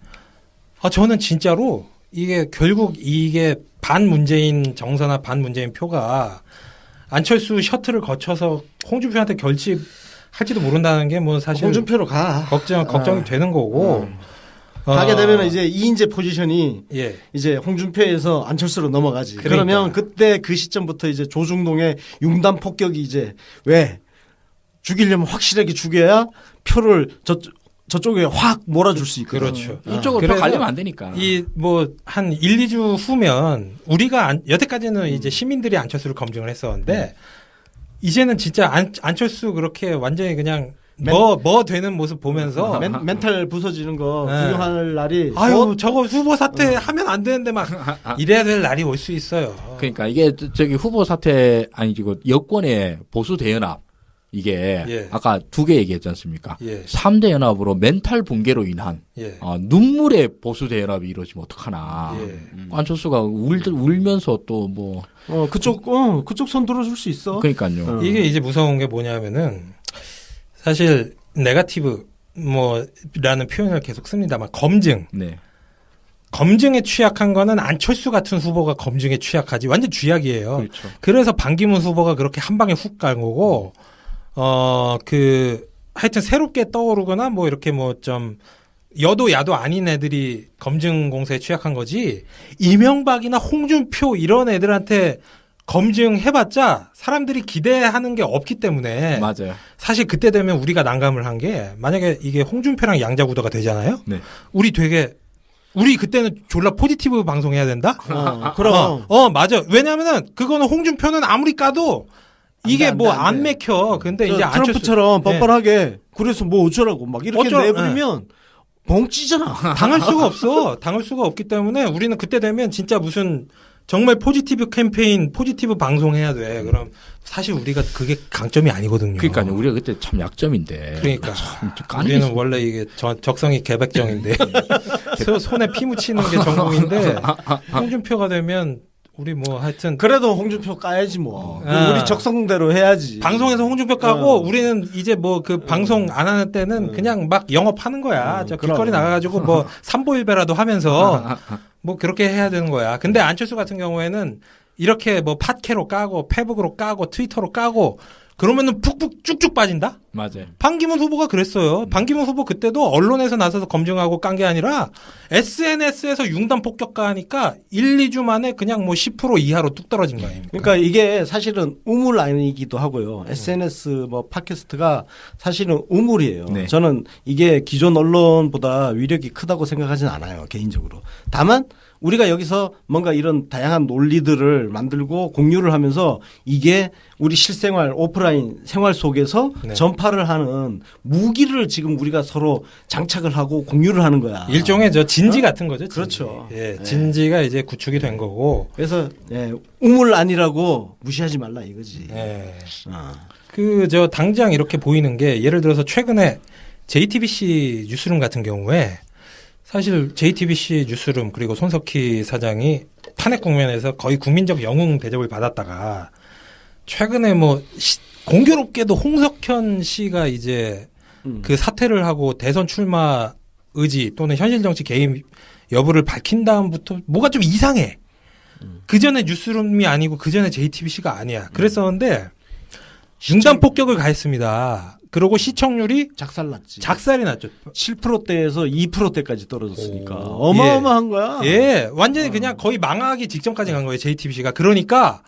저는 진짜로 이게 결국 이게 반문재인 정서나 반문재인 표가 안철수 셔틀을 거쳐서 홍준표한테 할지도 모른다는 게 뭐 사실 홍준표로 가. 걱정이 되는 거고. 가게 되면 이제 2인제 포지션이 예. 이제 홍준표에서 안철수로 넘어가지. 그러니까. 그러면 그때 그 시점부터 이제 조중동의 융단 폭격이 이제 왜 죽이려면 확실하게 죽여야 표를 저쪽에 확 몰아줄 수 있거든. 그렇죠. 이쪽으로 표 갈리면 안 되니까. 이 뭐 한 1, 2주 후면 우리가 여태까지는 이제 시민들이 안철수를 검증을 했었는데 이제는 진짜 안철수 그렇게 완전히 그냥 뭐 되는 모습 보면서 멘탈 부서지는 거 네. 구경할 날이 저거 후보 사퇴 하면 안 되는데 막 이래야 될 날이 올 수 있어요. 그러니까 이게 저기 후보 사퇴 아니고 여권의 보수 대연합 이게 예. 아까 2개 얘기했지 않습니까? 예. 3대 연합으로 멘탈 붕괴로 인한 예. 눈물의 보수 대연합이 이루어지면 어떡하나. 예. 안철수가 울면서 또 뭐 그쪽 손 들어줄 수 있어. 그러니까요. 이게 이제 무서운 게 뭐냐면은 사실 네거티브 라는 표현을 계속 씁니다만 네. 검증에 취약한 거는 안철수 같은 후보가 검증에 취약하지 완전 쥐약이에요. 그렇죠. 그래서 반기문 후보가 그렇게 한 방에 훅 간 거고 하여튼 새롭게 떠오르거나 뭐 이렇게 뭐 좀 여도 야도 아닌 애들이 검증 공세에 취약한 거지 이명박이나 홍준표 이런 애들한테 검증해봤자 사람들이 기대하는 게 없기 때문에 맞아요. 사실 그때 되면 우리가 난감을 한 게 만약에 이게 홍준표랑 양자구도가 되잖아요. 네. 우리 그때는 졸라 포지티브 방송해야 된다? 그럼. 맞아. 왜냐면은 그거는 홍준표는 아무리 까도 이게 뭐 안 맥혀. 근데 이제 트럼프처럼 뻔뻔하게 그래서 뭐 어쩌라고 막 이렇게 어쩌- 내버리면 벙찌잖아. 당할 수가 없어. 당할 수가 없기 때문에 우리는 그때 되면 진짜 무슨 정말 포지티브 캠페인, 포지티브 방송해야 돼. 그럼 사실 우리가 그게 강점이 아니거든요. 그러니까요. 우리가 그때 참 약점인데. 그러니까 까는 우리는 게 원래 이게 적성이 개백정인데 손에 피 묻히는 게 전공인데 홍준표가 되면 우리 뭐 하여튼 그래도 홍준표 까야지 뭐. 우리 적성대로 해야지. 방송에서 홍준표 까고 우리는 이제 뭐 그 방송 안 하는 때는 그냥 막 영업하는 거야. 저 길거리 나가가지고 뭐 삼보일배라도 하면서 뭐 그렇게 해야 되는 거야. 근데 안철수 같은 경우에는 이렇게 뭐 팟캐로 까고 페북으로 까고 트위터로 까고 그러면은 푹푹 쭉쭉 빠진다? 맞아요. 반기문 후보가 그랬어요. 반기문 후보 그때도 언론에서 나서서 검증하고 깐 게 아니라 SNS에서 융단 폭격가하니까 1, 2주 만에 그냥 뭐 10% 이하로 뚝 떨어진 거예요. 그러니까 이게 사실은 우물 아니기도 하고요. SNS 뭐 팟캐스트가 사실은 우물이에요. 네. 저는 이게 기존 언론보다 위력이 크다고 생각하진 않아요. 개인적으로. 다만 우리가 여기서 뭔가 이런 다양한 논리들을 만들고 공유를 하면서 이게 우리 실생활 오프라인 오프라인 생활 속에서 네. 전파를 하는 무기를 지금 우리가 서로 장착을 하고 공유를 하는 거야. 일종의 저 진지 같은 거죠. 진지. 그렇죠. 예, 네. 진지가 이제 구축이 된 거고. 그래서 우물 아니라고 무시하지 말라 이거지. 예. 어. 그 저 당장 이렇게 보이는 게 예를 들어서 최근에 JTBC 뉴스룸 같은 경우에 사실 JTBC 뉴스룸 그리고 손석희 사장이 탄핵 국면에서 거의 국민적 영웅 대접을 받았다가 최근에 뭐 공교롭게도 홍석현 씨가 이제 그 사퇴를 하고 대선 출마 의지 또는 현실 정치 개입 여부를 밝힌 다음부터 뭐가 좀 이상해. 그 전에 뉴스룸이 아니고 그 전에 JTBC가 아니야. 그랬었는데 융단 폭격을 가했습니다. 그러고 시청률이 작살났지. 작살이 났죠. 7%대에서 2%대까지 떨어졌으니까 오. 어마어마한 거야. 예, 완전히 그냥 거의 망하기 직전까지 간 거예요. JTBC가. 그러니까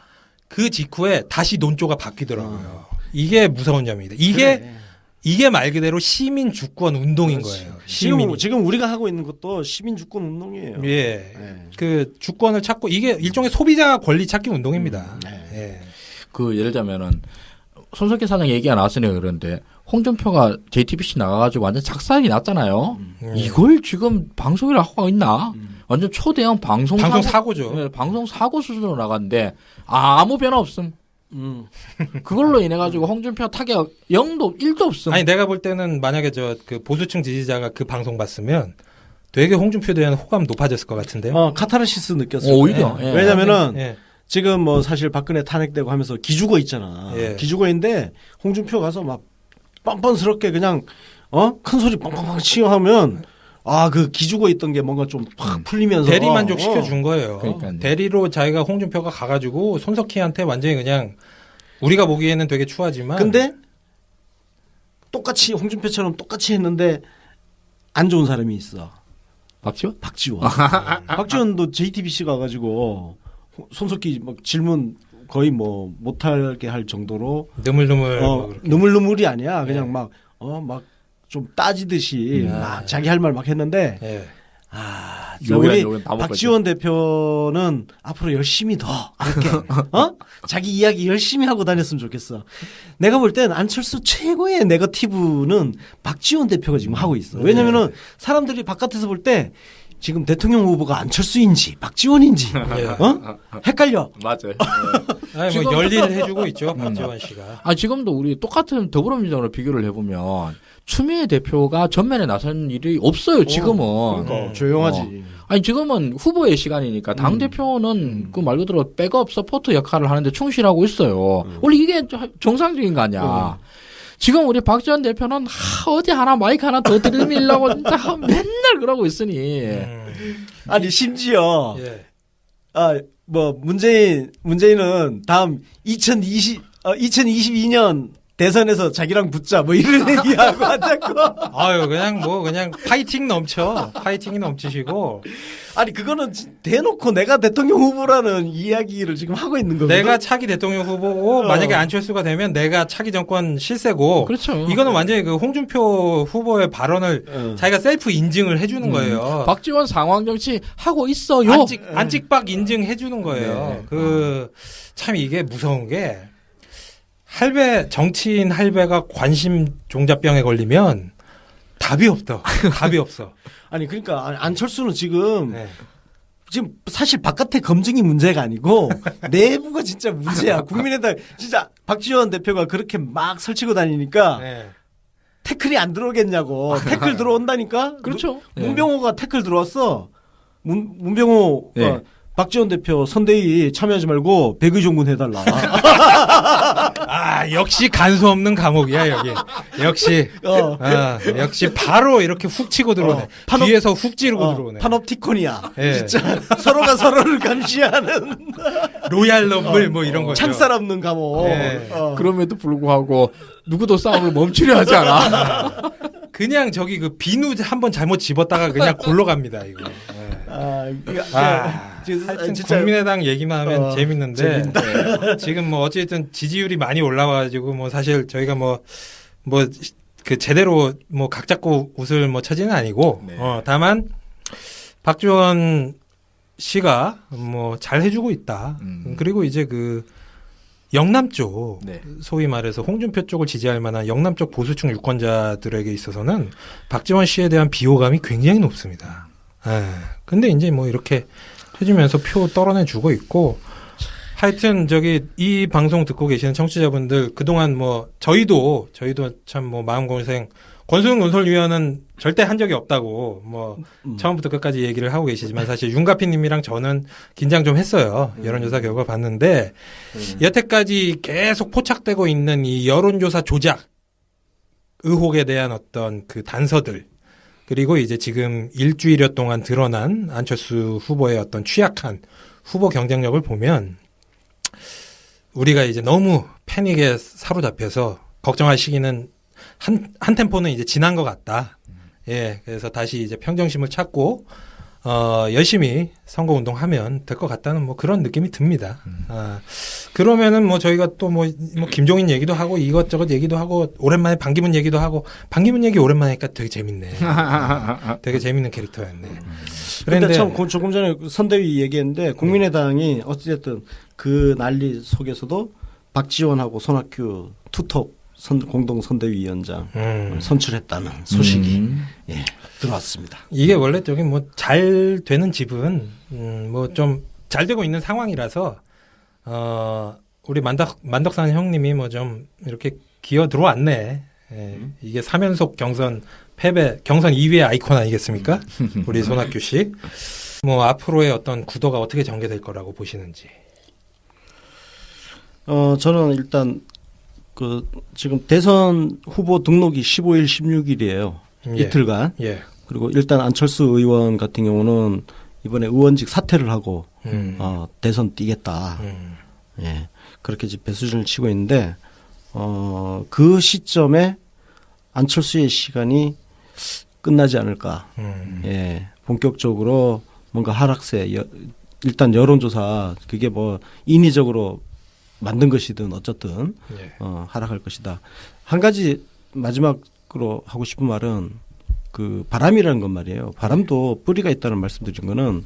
그 직후에 다시 논조가 바뀌더라고요. 이게 무서운 점입니다. 이게 말 그대로 시민 주권 운동인 그렇지. 거예요. 시민이. 지금 우리가 하고 있는 것도 시민 주권 운동이에요. 예. 네. 그 주권을 찾고 이게 일종의 소비자 권리 찾기 운동입니다. 네. 예. 그 예를 들면은 손석희 사장 얘기가 나왔으니까 그런데 홍준표가 JTBC 나가가지고 완전 작살이 났잖아요. 이걸 지금 방송이라 하고 있나? 완전 초대형 방송 사고죠. 네, 방송 사고 수준으로 나갔는데 아무 변화 없음. 그걸로 인해 가지고 홍준표 타격 1도 없음. 아니 내가 볼 때는 만약에 저 그 보수층 지지자가 그 방송 봤으면 되게 홍준표에 대한 호감 높아졌을 것 같은데요. 카타르시스 느꼈어요. 오히려. 예. 왜냐면은 예. 지금 뭐 사실 박근혜 탄핵되고 하면서 기죽어 있잖아. 예. 기죽어인데 홍준표 가서 막 뻔뻔스럽게 그냥 큰 소리 뻥뻥뻥 치고 하면 그 기죽어 있던 게 뭔가 좀 확 풀리면서 대리 만족 시켜준 거예요. 그러니까요. 대리로 자기가 홍준표가 가가지고 손석희한테 완전히 그냥 우리가 보기에는 되게 추하지만 근데 똑같이 홍준표처럼 똑같이 했는데 안 좋은 사람이 있어. 박지원? 박지원. 박지원도 JTBC 가가지고 손석희 막 질문 거의 뭐 못하게 할 정도로 느물느물 뭐 그렇게. 느물느물이 아니야. 네. 그냥 막 좀 따지듯이 막 자기 할 말 막 했는데 예. 우리 요건 다 먹었죠. 박지원 대표는 앞으로 열심히 더 그렇게 자기 이야기 열심히 하고 다녔으면 좋겠어. 내가 볼 땐 안철수 최고의 네거티브는 박지원 대표가 지금 하고 있어. 왜냐면은 사람들이 바깥에서 볼 때 지금 대통령 후보가 안철수인지 박지원인지 헷갈려. 맞아요. 아니 지금- 뭐 열일을 해주고 있죠 박지원 씨가. 지금도 우리 똑같은 더불어민주당으로 비교를 해보면 추미애 대표가 전면에 나선 일이 없어요. 지금은. 그러니까 조용하지. 지금은 후보의 시간이니까 당 대표는 그 말 그대로 백업 서포트 역할을 하는데 충실하고 있어요. 원래 이게 정상적인 거 아니야. 지금 우리 박지원 대표는 어디 하나 마이크 하나 더 들이밀려고 진짜 맨날 그러고 있으니. 아니 심지어 예. 문재인은 다음 2022년 대선에서 자기랑 붙자 뭐 이런 얘기하고 앉았고. 아유 그냥 파이팅 넘쳐. 파이팅이 넘치시고 아니 그거는 대놓고 내가 대통령 후보라는 이야기를 지금 하고 있는 거거든. 내가 차기 대통령 후보고 만약에 안철수가 되면 내가 차기 정권 실세고. 그렇죠. 이거는 완전히 그 홍준표 후보의 발언을 자기가 셀프 인증을 해주는 거예요. 박지원 상황 정치 하고 있어요. 안찍박 인증해주는 거예요. 네. 참 이게 무서운 게 정치인 할배가 관심 종자병에 걸리면 답이 없어. 답이 없어. 아니 그러니까 안철수는 지금 네. 지금 사실 바깥의 검증이 문제가 아니고 내부가 진짜 문제야. 국민의당 진짜 박지원 대표가 그렇게 막 설치고 다니니까 네. 태클이 안 들어오겠냐고. 태클 들어온다니까. 그렇죠. 문병호가 태클 들어왔어. 문병호 네. 박지원 대표 선대위 참여하지 말고 백의종군 해달라. 역시 간수 없는 감옥이야 여기. 역시 역시 바로 이렇게 훅 치고 들어오네. 뒤에서 훅 찌르고 들어오네. 파놉티콘이야. 예. 진짜 서로가 서로를 감시하는 로얄 럼블 뭐 이런 거죠. 창살 없는 감옥. 예. 그럼에도 불구하고 누구도 싸움을 멈추려 하지 않아. 그냥 저기 그 비누 한번 잘못 집었다가 그냥 골로 갑니다 이거. 하여튼 진짜 국민의당 얘기만 하면 재밌는데 지금 뭐 어쨌든 지지율이 많이 올라와가지고 뭐 사실 저희가 뭐 그 제대로 뭐 각 잡고 웃을 뭐 처지는 아니고 네. 다만 박지원 씨가 뭐 잘 해주고 있다. 그리고 이제 그 영남 쪽, 네. 소위 말해서 홍준표 쪽을 지지할 만한 영남 쪽 보수층 유권자들에게 있어서는 박지원 씨에 대한 비호감이 굉장히 높습니다. 근데 이제 뭐 이렇게 해주면서 표 떨어내주고 있고, 하여튼 이 방송 듣고 계시는 청취자분들 그동안 뭐 저희도 참 뭐 마음고생, 권순우 논설위원은 절대 한 적이 없다고 뭐 처음부터 끝까지 얘기를 하고 계시지만 사실 윤가피님이랑 저는 긴장 좀 했어요. 여론조사 결과 봤는데 여태까지 계속 포착되고 있는 이 여론조사 조작 의혹에 대한 어떤 그 단서들, 그리고 이제 지금 일주일여 동안 드러난 안철수 후보의 어떤 취약한 후보 경쟁력을 보면 우리가 이제 너무 패닉에 사로잡혀서 걱정할 시기는 한 템포는 이제 지난 것 같다. 예, 그래서 다시 이제 평정심을 찾고 열심히 선거 운동하면 될 것 같다는 뭐 그런 느낌이 듭니다. 그러면은 뭐 저희가 또 뭐 김종인 얘기도 하고 이것저것 얘기도 하고 오랜만에 반기문 얘기도 하고, 반기문 얘기 오랜만에 하니까 되게 재밌네. 되게 재밌는 캐릭터였네. 그런데 참 조금 전에 선대위 얘기했는데 국민의당이 어찌됐든 그 난리 속에서도 박지원하고 손학규 투톱 공동 선대위원장 선출했다는 소식이 예, 들어왔습니다. 이게 원래 저기 뭐 잘 되는 집은 뭐 좀 잘 되고 있는 상황이라서 우리 만덕산 형님이 뭐 좀 이렇게 기어 들어왔네. 예, 이게 3연속 경선 패배, 경선 2위의 아이콘 아니겠습니까? 우리 손학규 씨. 뭐 앞으로의 어떤 구도가 어떻게 전개될 거라고 보시는지. 저는 일단 지금 대선 후보 등록이 15일, 16일이에요. 예. 이틀간. 예. 그리고 일단 안철수 의원 같은 경우는 이번에 의원직 사퇴를 하고 대선 뛰겠다. 예. 그렇게 지금 배수진을 치고 있는데 그 시점에 안철수의 시간이 끝나지 않을까. 예. 본격적으로 뭔가 하락세, 일단 여론조사 그게 뭐 인위적으로 만든 것이든 어쨌든 예. 하락할 것이다. 한 가지 마지막으로 하고 싶은 말은 그 바람이라는 건 말이에요. 바람도 뿌리가 있다는 말씀드린 거는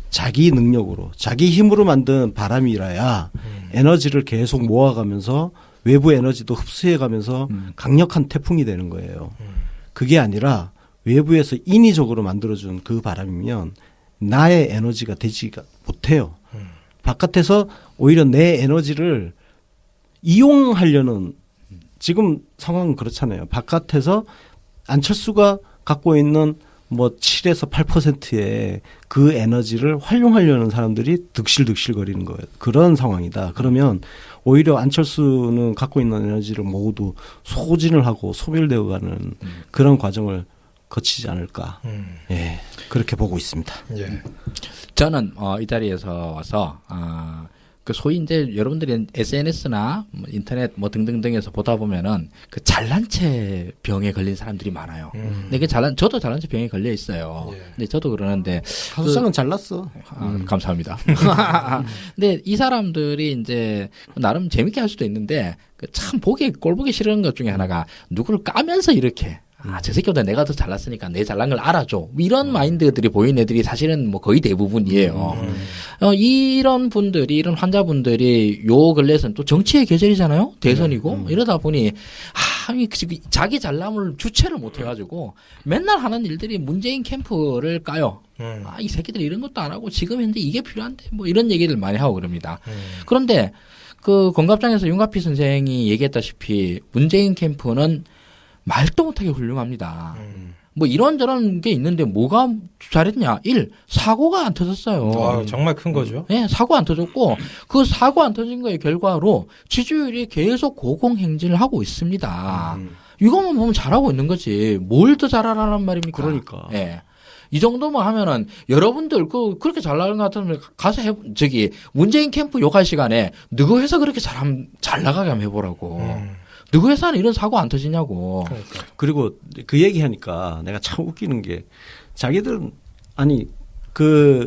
자기 능력으로, 자기 힘으로 만든 바람이라야 에너지를 계속 모아가면서 외부 에너지도 흡수해가면서 강력한 태풍이 되는 거예요. 그게 아니라 외부에서 인위적으로 만들어준 그 바람이면 나의 에너지가 되지가 못해요. 바깥에서 오히려 내 에너지를 이용하려는, 지금 상황은 그렇잖아요. 바깥에서 안철수가 갖고 있는 뭐 7에서 8%의 그 에너지를 활용하려는 사람들이 득실득실거리는 거예요. 그런 상황이다. 그러면 오히려 안철수는 갖고 있는 에너지를 모두 소진을 하고 소멸되어가는 그런 과정을 거치지 않을까. 예, 그렇게 보고 있습니다. 예. 저는 이 자리에서 와서 그 소위 이제 여러분들이 SNS나 인터넷 뭐 등등등에서 보다 보면은 그 잘난 체 병에 걸린 사람들이 많아요. 근데 저도 잘난 체 병에 걸려 있어요. 예. 근데 저도 그러는데 하수상은 잘났어. 감사합니다. 근데 이 사람들이 이제 나름 재밌게 할 수도 있는데 참 꼴보기 싫은 것 중에 하나가 누구를 까면서 이렇게 저 새끼보다 내가 더 잘났으니까 내 잘난 걸 알아줘. 뭐 이런 마인드들이 보이는 애들이 사실은 뭐 거의 대부분이에요. 이런 분들이, 이런 환자분들이 요 근래에서는 또 정치의 계절이잖아요. 대선이고. 이러다 보니, 자기 잘남을 주체를 못 해가지고 맨날 하는 일들이 문재인 캠프를 까요. 이 새끼들 이런 것도 안 하고 지금 현재 이게 필요한데 뭐 이런 얘기를 많이 하고 그럽니다. 그런데 그 공갑장에서 윤가피 선생이 얘기했다시피 문재인 캠프는 말도 못하게 훌륭합니다. 뭐 이런저런 게 있는데 뭐가 잘했냐? 1. 사고가 안 터졌어요. 정말 큰 거죠. 네, 사고 안 터졌고 그 사고 안 터진 거의 결과로 지지율이 계속 고공행진을 하고 있습니다. 이것만 보면 잘하고 있는 거지. 뭘 더 잘하라는 말입니까? 그러니까. 예. 이 정도만 하면은 여러분들 그렇게 잘 나가는 것 같으면 가서 문재인 캠프 욕할 시간에 누구 회사 그렇게 잘 나가게 한번 해보라고. 누구 회사는 이런 사고 안 터지냐고. 그러니까. 그리고 그 얘기하니까 내가 참 웃기는 게 자기들은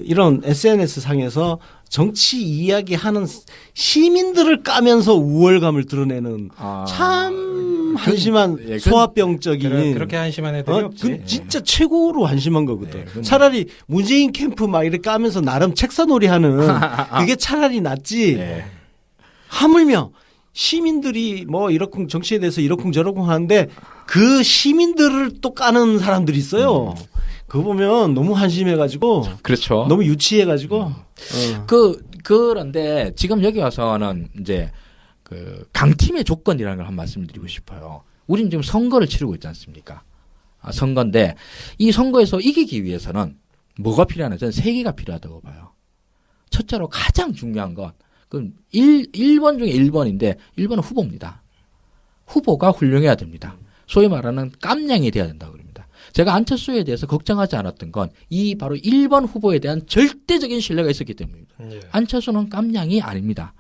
이런 SNS 상에서 정치 이야기하는 시민들을 까면서 우월감을 드러내는 참 한심한 소아병적인 그렇게 한심한 애들이 없지. 진짜 최고로 한심한 거거든. 차라리 문재인 캠프 막 이렇게 까면서 나름 책사놀이하는 그게 차라리 낫지. 하물며 시민들이 뭐 이러쿵 정치에 대해서 이러쿵 저러쿵 하는데 그 시민들을 또 까는 사람들이 있어요. 그거 보면 너무 한심해가지고 그렇죠. 너무 유치해가지고 그런데 지금 여기 와서는 이제 그 강팀의 조건이라는 걸 한 말씀드리고 싶어요. 우리는 지금 선거를 치르고 있지 않습니까? 선거인데 이 선거에서 이기기 위해서는 뭐가 필요하냐? 저는 세 개가 필요하다고 봐요. 첫째로 가장 중요한 건 그 1번 중에 1번인데 1번은 후보입니다. 후보가 훌륭해야 됩니다. 소위 말하는 깜냥이 돼야 된다고 그럽니다. 제가 안철수에 대해서 걱정하지 않았던 건 이 바로 1번 후보에 대한 절대적인 신뢰가 있었기 때문입니다. 예. 안철수는 깜냥이 아닙니다.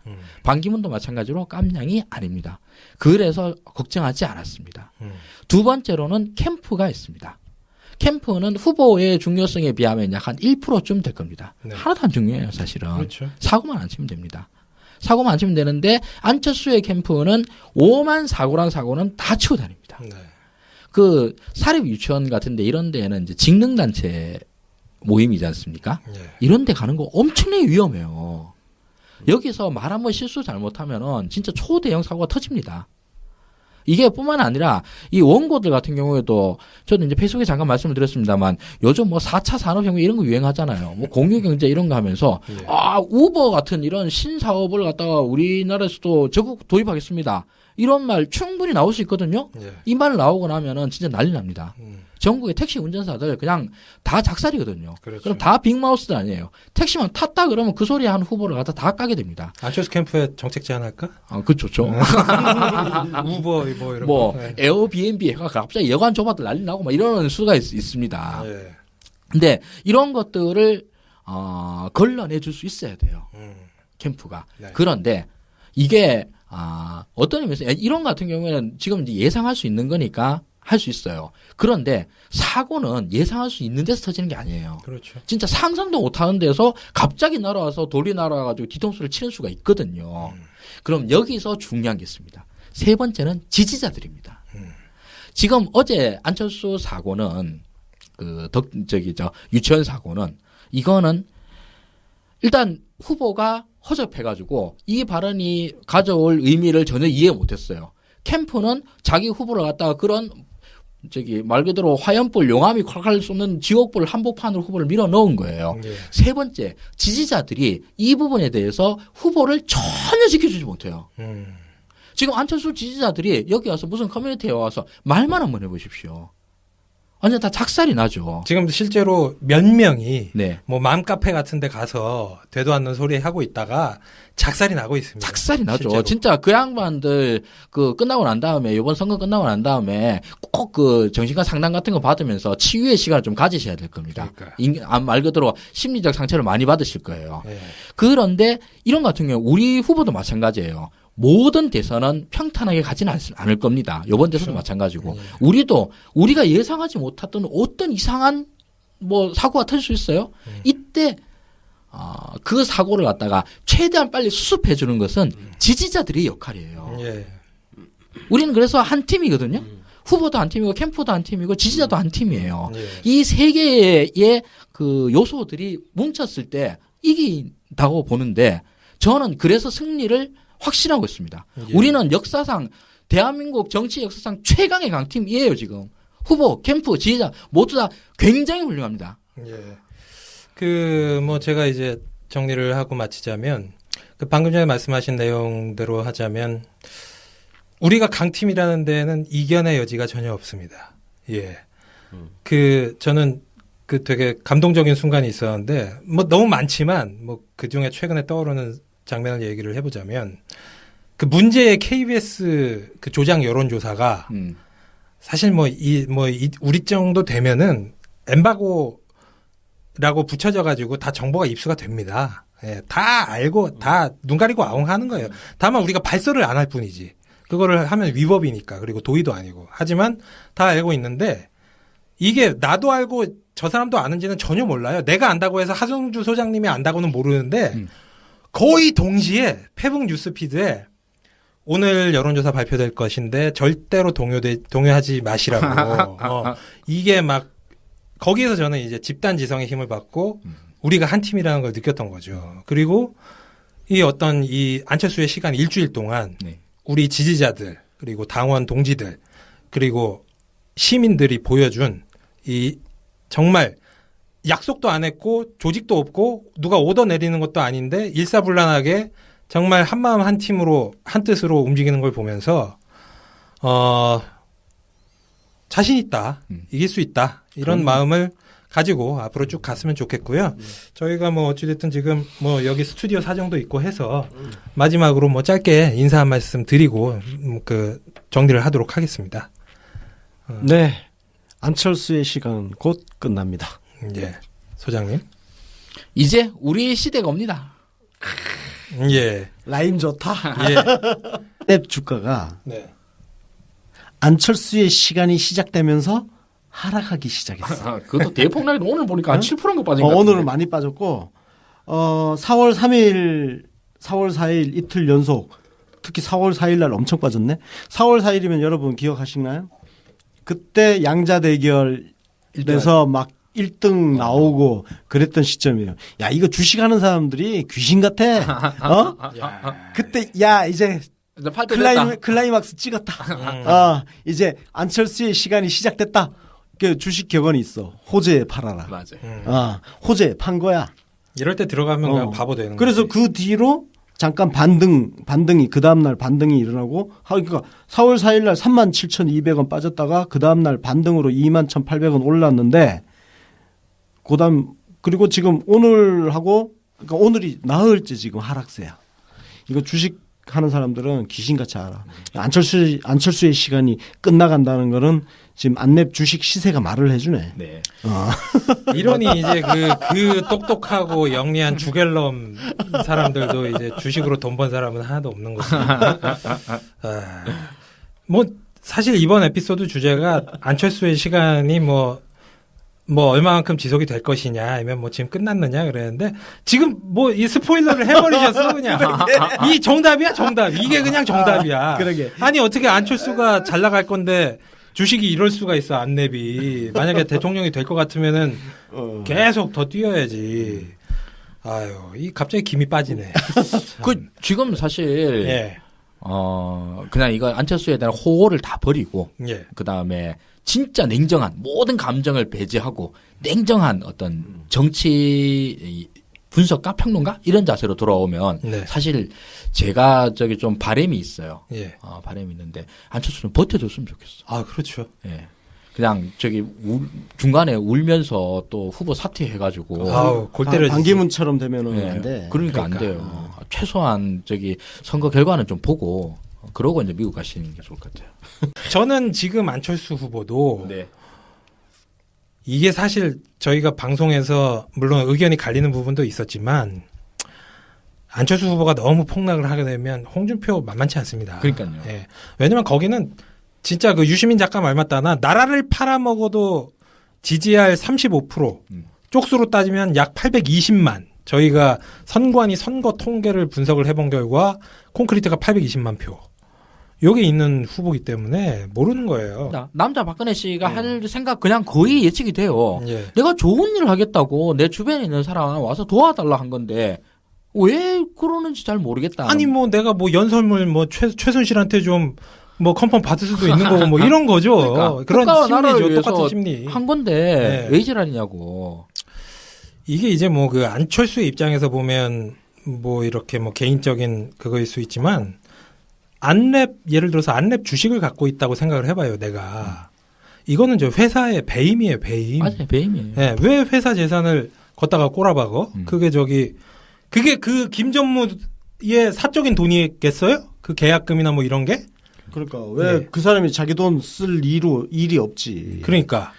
반기문도 마찬가지로 깜냥이 아닙니다. 그래서 걱정하지 않았습니다. 두 번째로는 캠프가 있습니다. 캠프는 후보의 중요성에 비하면 약 한 1%쯤 될 겁니다. 네. 하나도 안 중요해요, 사실은. 그렇죠. 사고만 안 치면 됩니다. 사고만 안 치면 되는데 안철수의 캠프는 5만 사고란 사고는 다 치고 다닙니다. 네. 그 사립 유치원 같은데 이런 데는 이제 직능단체 모임이지 않습니까? 예. 이런 데 가는 거 엄청나게 위험해요. 여기서 말 한번 실수 잘못하면은 진짜 초대형 사고가 터집니다. 이게 뿐만 아니라 이 원고들 같은 경우에도 저도 이제 페이스북에 잠깐 말씀을 드렸습니다만 요즘 뭐 4차 산업혁명 이런 거 유행하잖아요. 뭐 공유경제 이런 거 하면서 예. 우버 같은 이런 신사업을 갖다가 우리나라에서도 적극 도입하겠습니다. 이런 말 충분히 나올 수 있거든요. 예. 이 말 나오고 나면은 진짜 난리 납니다. 전국의 택시 운전사들 그냥 다 작살이거든요. 그렇죠. 그럼 다 빅마우스들 아니에요. 택시만 탔다 그러면 그 소리 한 후보를 갖다 다 까게 됩니다. 안철수 캠프에 정책 제안할까? 그 좋죠. 우버 뭐 이런 뭐 거. 네. 에어비앤비 해가 갑자기 여관 좁아도 난리 나고 막 이런 수가 있습니다. 예. 근데 이런 것들을 걸러내 줄 수 있어야 돼요. 캠프가. 네. 그런데 이게 어떤 의미에서 이런 거 같은 경우에는 지금 이제 예상할 수 있는 거니까 할 수 있어요. 그런데 사고는 예상할 수 있는 데서 터지는 게 아니에요. 그렇죠. 진짜 상상도 못하는 데서 갑자기 날아와서 돌이 날아와가지고 뒤통수를 치는 수가 있거든요. 그럼 여기서 중요한 게 있습니다. 세 번째는 지지자들입니다. 지금 어제 안철수 사고는 유치원 사고는 이거는 일단 후보가 허접해가지고 이 발언이 가져올 의미를 전혀 이해 못했어요. 캠프는 자기 후보를 갖다가 그런 말 그대로 화염불 용암이 콸콸 쏘는 지옥불 한복판으로 후보를 밀어 넣은 거예요. 예. 세 번째, 지지자들이 이 부분에 대해서 후보를 전혀 지켜주지 못해요. 지금 안철수 지지자들이 여기 와서 무슨 커뮤니티에 와서 말만 한번 해보십시오. 완전 다 작살이 나죠. 지금 실제로 몇 명이 네. 뭐 맘카페 같은 데 가서 되도 않는 소리 하고 있다가 작살이 나고 있습니다. 작살이 나죠. 실제로. 진짜 그 양반들 끝나고 난 다음에 이번 선거 끝나고 난 다음에 꼭 정신과 상담 같은 거 받으면서 치유의 시간을 좀 가지셔야 될 겁니다. 말 그대로 심리적 상처를 많이 받으실 거예요. 예. 그런데 이런 같은 경우 우리 후보도 마찬가지예요. 모든 대선은 평탄하게 가지는 않을 겁니다. 이번 대선도 그렇죠. 마찬가지고 우리도 우리가 예상하지 못했던 어떤 이상한 사고가 터질 수 있어요. 이때 그 사고를 갖다가 최대한 빨리 수습해 주는 것은 지지자들의 역할이에요. 예. 우리는 그래서 한 팀이거든요. 후보도 한 팀이고 캠프도 한 팀이고 지지자도 한 팀이에요. 예. 이 세 개의 그 요소들이 뭉쳤을 때 이긴다고 보는데 저는 그래서 승리를 확신하고 있습니다. 예. 우리는 역사상 대한민국 정치 역사상 최강의 강팀이에요. 지금 후보, 캠프, 지지자 모두 다 굉장히 훌륭합니다. 예. 제가 이제 정리를 하고 마치자면, 방금 전에 말씀하신 내용대로 하자면, 우리가 강팀이라는 데는 이견의 여지가 전혀 없습니다. 예. 저는 되게 감동적인 순간이 있었는데, 너무 많지만, 그 중에 최근에 떠오르는 장면을 얘기를 해보자면, 문제의 KBS 조작 여론조사가, 사실 우리 정도 되면은, 엠바고라고 붙여져가지고 다 정보가 입수가 됩니다. 예, 다 알고, 다 눈 가리고 아웅하는 거예요. 다만 우리가 발설을 안 할 뿐이지. 그거를 하면 위법이니까. 그리고 도의도 아니고. 하지만 다 알고 있는데, 이게 나도 알고 저 사람도 아는지는 전혀 몰라요. 내가 안다고 해서 하성주 소장님이 안다고는 모르는데, 거의 동시에 페북 뉴스피드에 오늘 여론조사 발표될 것인데 절대로 동요하지 마시라고. 이게 거기에서 저는 이제 집단 지성의 힘을 받고 우리가 한 팀이라는 걸 느꼈던 거죠. 그리고 이 안철수의 시간 일주일 동안 우리 지지자들 그리고 당원 동지들 그리고 시민들이 보여준 이 정말 약속도 안 했고 조직도 없고 누가 오더 내리는 것도 아닌데 일사불란하게 정말 한마음 한 팀으로 한 뜻으로 움직이는 걸 보면서 자신 있다. 이길 수 있다. 이런 마음을 가지고 앞으로 쭉 갔으면 좋겠고요. 저희가 뭐 어찌됐든 지금 뭐 여기 스튜디오 사정도 있고 해서 마지막으로 뭐 짧게 인사 한 말씀 드리고 그 정리를 하도록 하겠습니다. 네. 안철수의 시간 곧 끝납니다. 예. 소장님. 이제 우리 시대가 옵니다. 예. 라임 좋다. 예. 앱 주가가 네. 안철수의 시간이 시작되면서 하락하기 시작했어. 그것도 대폭락이 오늘 보니까 한 7%인가 빠진 것 같은데. 오늘은 많이 빠졌고 4월 3일, 4월 4일 이틀 연속 특히 4월 4일 날 엄청 빠졌네. 4월 4일이면 여러분 기억하시나요? 그때 양자 대결에서 막 1등 나오고 그랬던 시점이에요. 야, 이거 주식하는 사람들이 귀신 같아. 그때 야 이제 클라이막스 찍었다. 이제 안철수의 시간이 시작됐다. 그 주식 격언이 있어. 호재에 팔아라. 맞아요. 호재 판 거야. 이럴 때 들어가면 그냥 바보 되는 거지. 그래서 그 뒤로 잠깐 반등이 그 다음 날 반등이 일어나고 그러니까 4월 4일 날 37,200원 빠졌다가 그 다음 날 반등으로 21,800원 올랐는데 그다음 그리고 지금 오늘하고 그러니까 오늘이 나흘째 지금 하락세야. 이거 주식 하는 사람들은 귀신같이 알아. 안철수의 시간이 끝나간다는 거는 지금 안랩 주식 시세가 말을 해주네. 네. 이러니 이제 그 똑똑하고 영리한 주갤럼 사람들도 이제 주식으로 돈 번 사람은 하나도 없는 거지. 뭐 사실 이번 에피소드 주제가 안철수의 시간이 뭐 얼마만큼 지속이 될 것이냐, 아니면 뭐 지금 끝났느냐 그랬는데 지금 뭐 이 스포일러를 해버리셨어 그냥. 이 정답이야 정답. 이게 그냥 정답이야. 그러게. 아니 어떻게 안철수가 잘 나갈 건데 주식이 이럴 수가 있어 안랩이. 만약에 대통령이 될 것 같으면은 계속 더 뛰어야지. 아유, 이 갑자기 김이 빠지네. 그 지금 사실 예. 그냥 이거 안철수에 대한 호호를 다 버리고 예. 그 다음에 진짜 냉정한 모든 감정을 배제하고 냉정한 어떤 정치 분석가 평론가 이런 자세로 돌아오면 네. 사실 제가 저기 좀 바람이 있어요. 예. 바람이 있는데 안철수는 버텨줬으면 좋겠어. 아, 그렇죠. 예. 그냥 저기 중간에 울면서 또 후보 사퇴해가지고 아우, 골 때려지지. 반기문처럼 되면은 예. 안 돼. 그러니까 안 돼요. 최소한 저기 선거 결과는 좀 보고 그러고 이제 미국 가시는 게 좋을 것 같아요. 저는 지금 안철수 후보도 네. 이게 사실 저희가 방송에서 물론 의견이 갈리는 부분도 있었지만 안철수 후보가 너무 폭락을 하게 되면 홍준표 만만치 않습니다. 그러니까요. 예. 왜냐면 거기는 진짜 그 유시민 작가 말 맞다나 나라를 팔아먹어도 지지할 35% 쪽수로 따지면 약 820만. 저희가 선관위 선거 통계를 분석을 해본 결과 콘크리트가 820만 표. 여기 있는 후보기 때문에 모르는 거예요. 남자 박근혜 씨가 할 생각 그냥 거의 예측이 돼요. 예. 내가 좋은 일을 하겠다고 내 주변에 있는 사람 와서 도와달라 한 건데 왜 그러는지 잘 모르겠다. 아니 뭐 내가 뭐 연설문 뭐 최순실한테 좀 뭐 컨펌 받을 수도 있는 거고 뭐 이런 거죠. 그러니까 그런 나라를 심리죠. 위해서 똑같은 심리. 한 건데 네. 왜 지랄이냐고. 이게 이제 뭐 그 안철수의 입장에서 보면 뭐 이렇게 뭐 개인적인 그거일 수 있지만 안랩 예를 들어서 안랩 주식을 갖고 있다고 생각을 해봐요. 내가 이거는 저 회사의 배임이에요. 배임. 맞아요, 배임이에요. 네, 왜 회사 재산을 걷다가 꼬라박어? 그게 그 김전무의 사적인 돈이겠어요? 그 계약금이나 뭐 이런 게? 그러니까 왜 그 사람이 자기 돈 쓸 일이 없지. 그러니까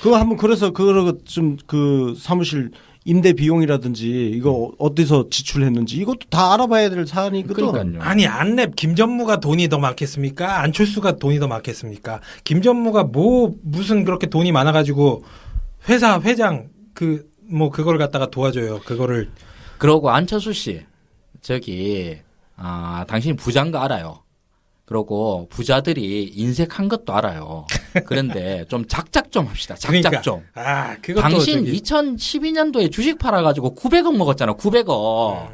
그거 한번 그래서 그거 좀 그 사무실 임대 비용이라든지 이거 어디서 지출했는지 이것도 다 알아봐야 될 사안이거든. 그러니까요. 아니 안랩 김전무가 돈이 더 많겠습니까? 안철수가 돈이 더 많겠습니까? 김전무가 뭐 무슨 그렇게 돈이 많아가지고 회사 회장 그 뭐 그걸 갖다가 도와줘요. 그거를. 그러고 안철수 씨 저기 당신이 부자인 거 알아요. 그러고 부자들이 인색한 것도 알아요. 그런데 좀 작작 좀 합시다. 작작 그러니까. 좀. 그것도 당신 저기. 2012년도에 주식 팔아가지고 900억 먹었잖아. 900억.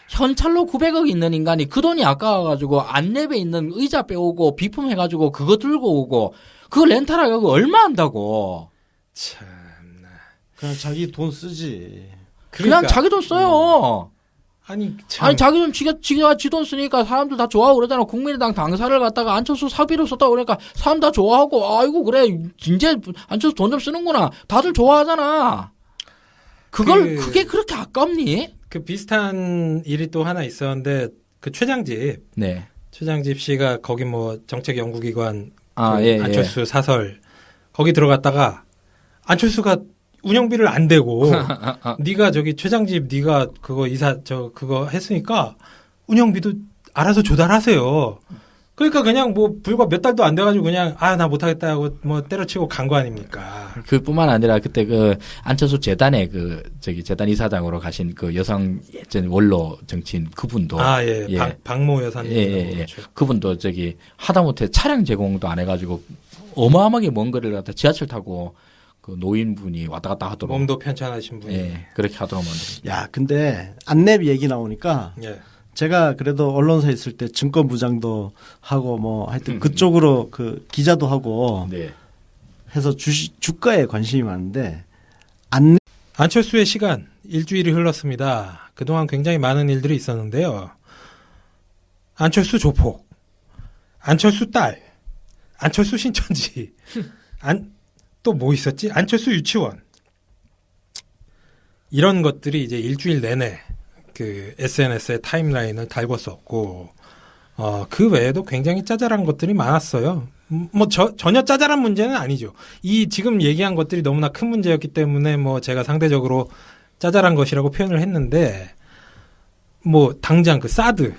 현찰로 900억 있는 인간이 그 돈이 아까워가지고 안랩에 있는 의자 빼오고 비품 해가지고 그거 들고 오고 그거 렌탈하고 얼마 한다고. 참나. 그냥 자기 돈 쓰지. 그냥 자기 돈 써요. 아니 참. 아니 자기 돈 지가 지 돈 쓰니까 사람들 다 좋아하고 그러잖아. 국민의당 당사를 갖다가 안철수 사비로 썼다고 그러니까 사람 다 좋아하고 아이고 그래 이제 안철수 돈 좀 쓰는구나. 다들 좋아하잖아. 그걸 그게 그렇게 아깝니? 그 비슷한 일이 또 하나 있었는데 그 최장집 네. 최장집 씨가 거기 뭐 정책연구기관 예, 안철수 사설 거기 들어갔다가 안철수가 운영비를 안 대고 네가 저기 최장집 네가 그거 그거 했으니까 운영비도 알아서 조달하세요. 그러니까 그냥 뭐 불과 몇 달도 안 돼가지고 그냥 나 못하겠다 하고 뭐 때려치고 간 거 아닙니까? 그뿐만 아니라 그때 그 안철수 재단의 재단 이사장으로 가신 그 여성 예전 원로 정치인 그분도 박모 여사님 그렇죠. 그분도 하다못해 차량 제공도 안 해가지고 어마어마하게 먼 거리를 갖다 지하철 타고 그 노인분이 왔다 갔다 하도록 몸도 편찮으신 분이 그렇게 하도록 야 근데 안랩 얘기 나오니까. 제가 그래도 언론사에 있을 때 증권부장도 하고 뭐 하여튼 그쪽으로 그 기자도 하고 해서 주가에 관심이 많은데 안철수의 시간 일주일이 흘렀습니다. 그동안 굉장히 많은 일들이 있었는데요. 안철수 조폭, 안철수 딸, 안철수 신천지, 또 뭐 있었지? 안철수 유치원 이런 것들이 이제 일주일 내내 그 SNS의 타임라인을 달궜었고, 그 외에도 굉장히 짜잘한 것들이 많았어요. 전혀 짜잘한 문제는 아니죠. 이 지금 얘기한 것들이 너무나 큰 문제였기 때문에 제가 상대적으로 짜잘한 것이라고 표현을 했는데, 당장 그 사드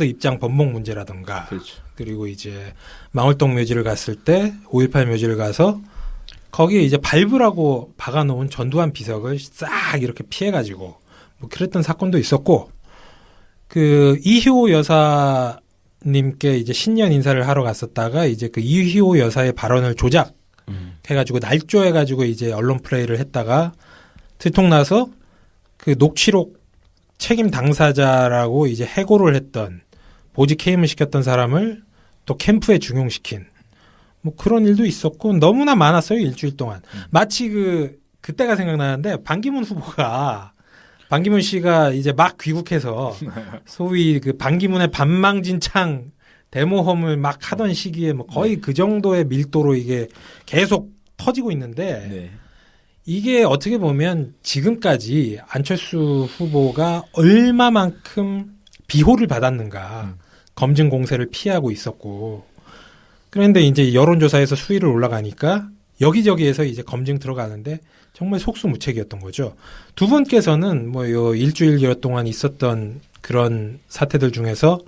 입장 번복 문제라든가, 그렇죠. 그리고 이제 망월동 묘지를 갔을 때 5.18 묘지를 가서 거기에 이제 발부라고 박아놓은 전두환 비석을 싹 이렇게 피해가지고 그랬던 사건도 있었고, 그 이희호 여사님께 이제 신년 인사를 하러 갔었다가 이제 그 이희호 여사의 발언을 조작해가지고 날조해가지고 이제 언론 플레이를 했다가 들통나서 그 녹취록 책임 당사자라고 이제 해고를 했던 보직 해임을 시켰던 사람을 또 캠프에 중용시킨 그런 일도 있었고 너무나 많았어요. 일주일 동안. 마치 그때가 생각나는데 반기문 씨가 이제 막 귀국해서 소위 그 반기문의 반망진창 데모험을 막 하던 시기에 거의 그 정도의 밀도로 이게 계속 터지고 있는데 이게 어떻게 보면 지금까지 안철수 후보가 얼마만큼 비호를 받았는가 검증 공세를 피하고 있었고, 그런데 이제 여론조사에서 수위를 올라가니까 여기저기에서 이제 검증 들어가는데 정말 속수무책이었던 거죠. 두 분께서는 요 일주일 동안 있었던 그런 사태들 중에서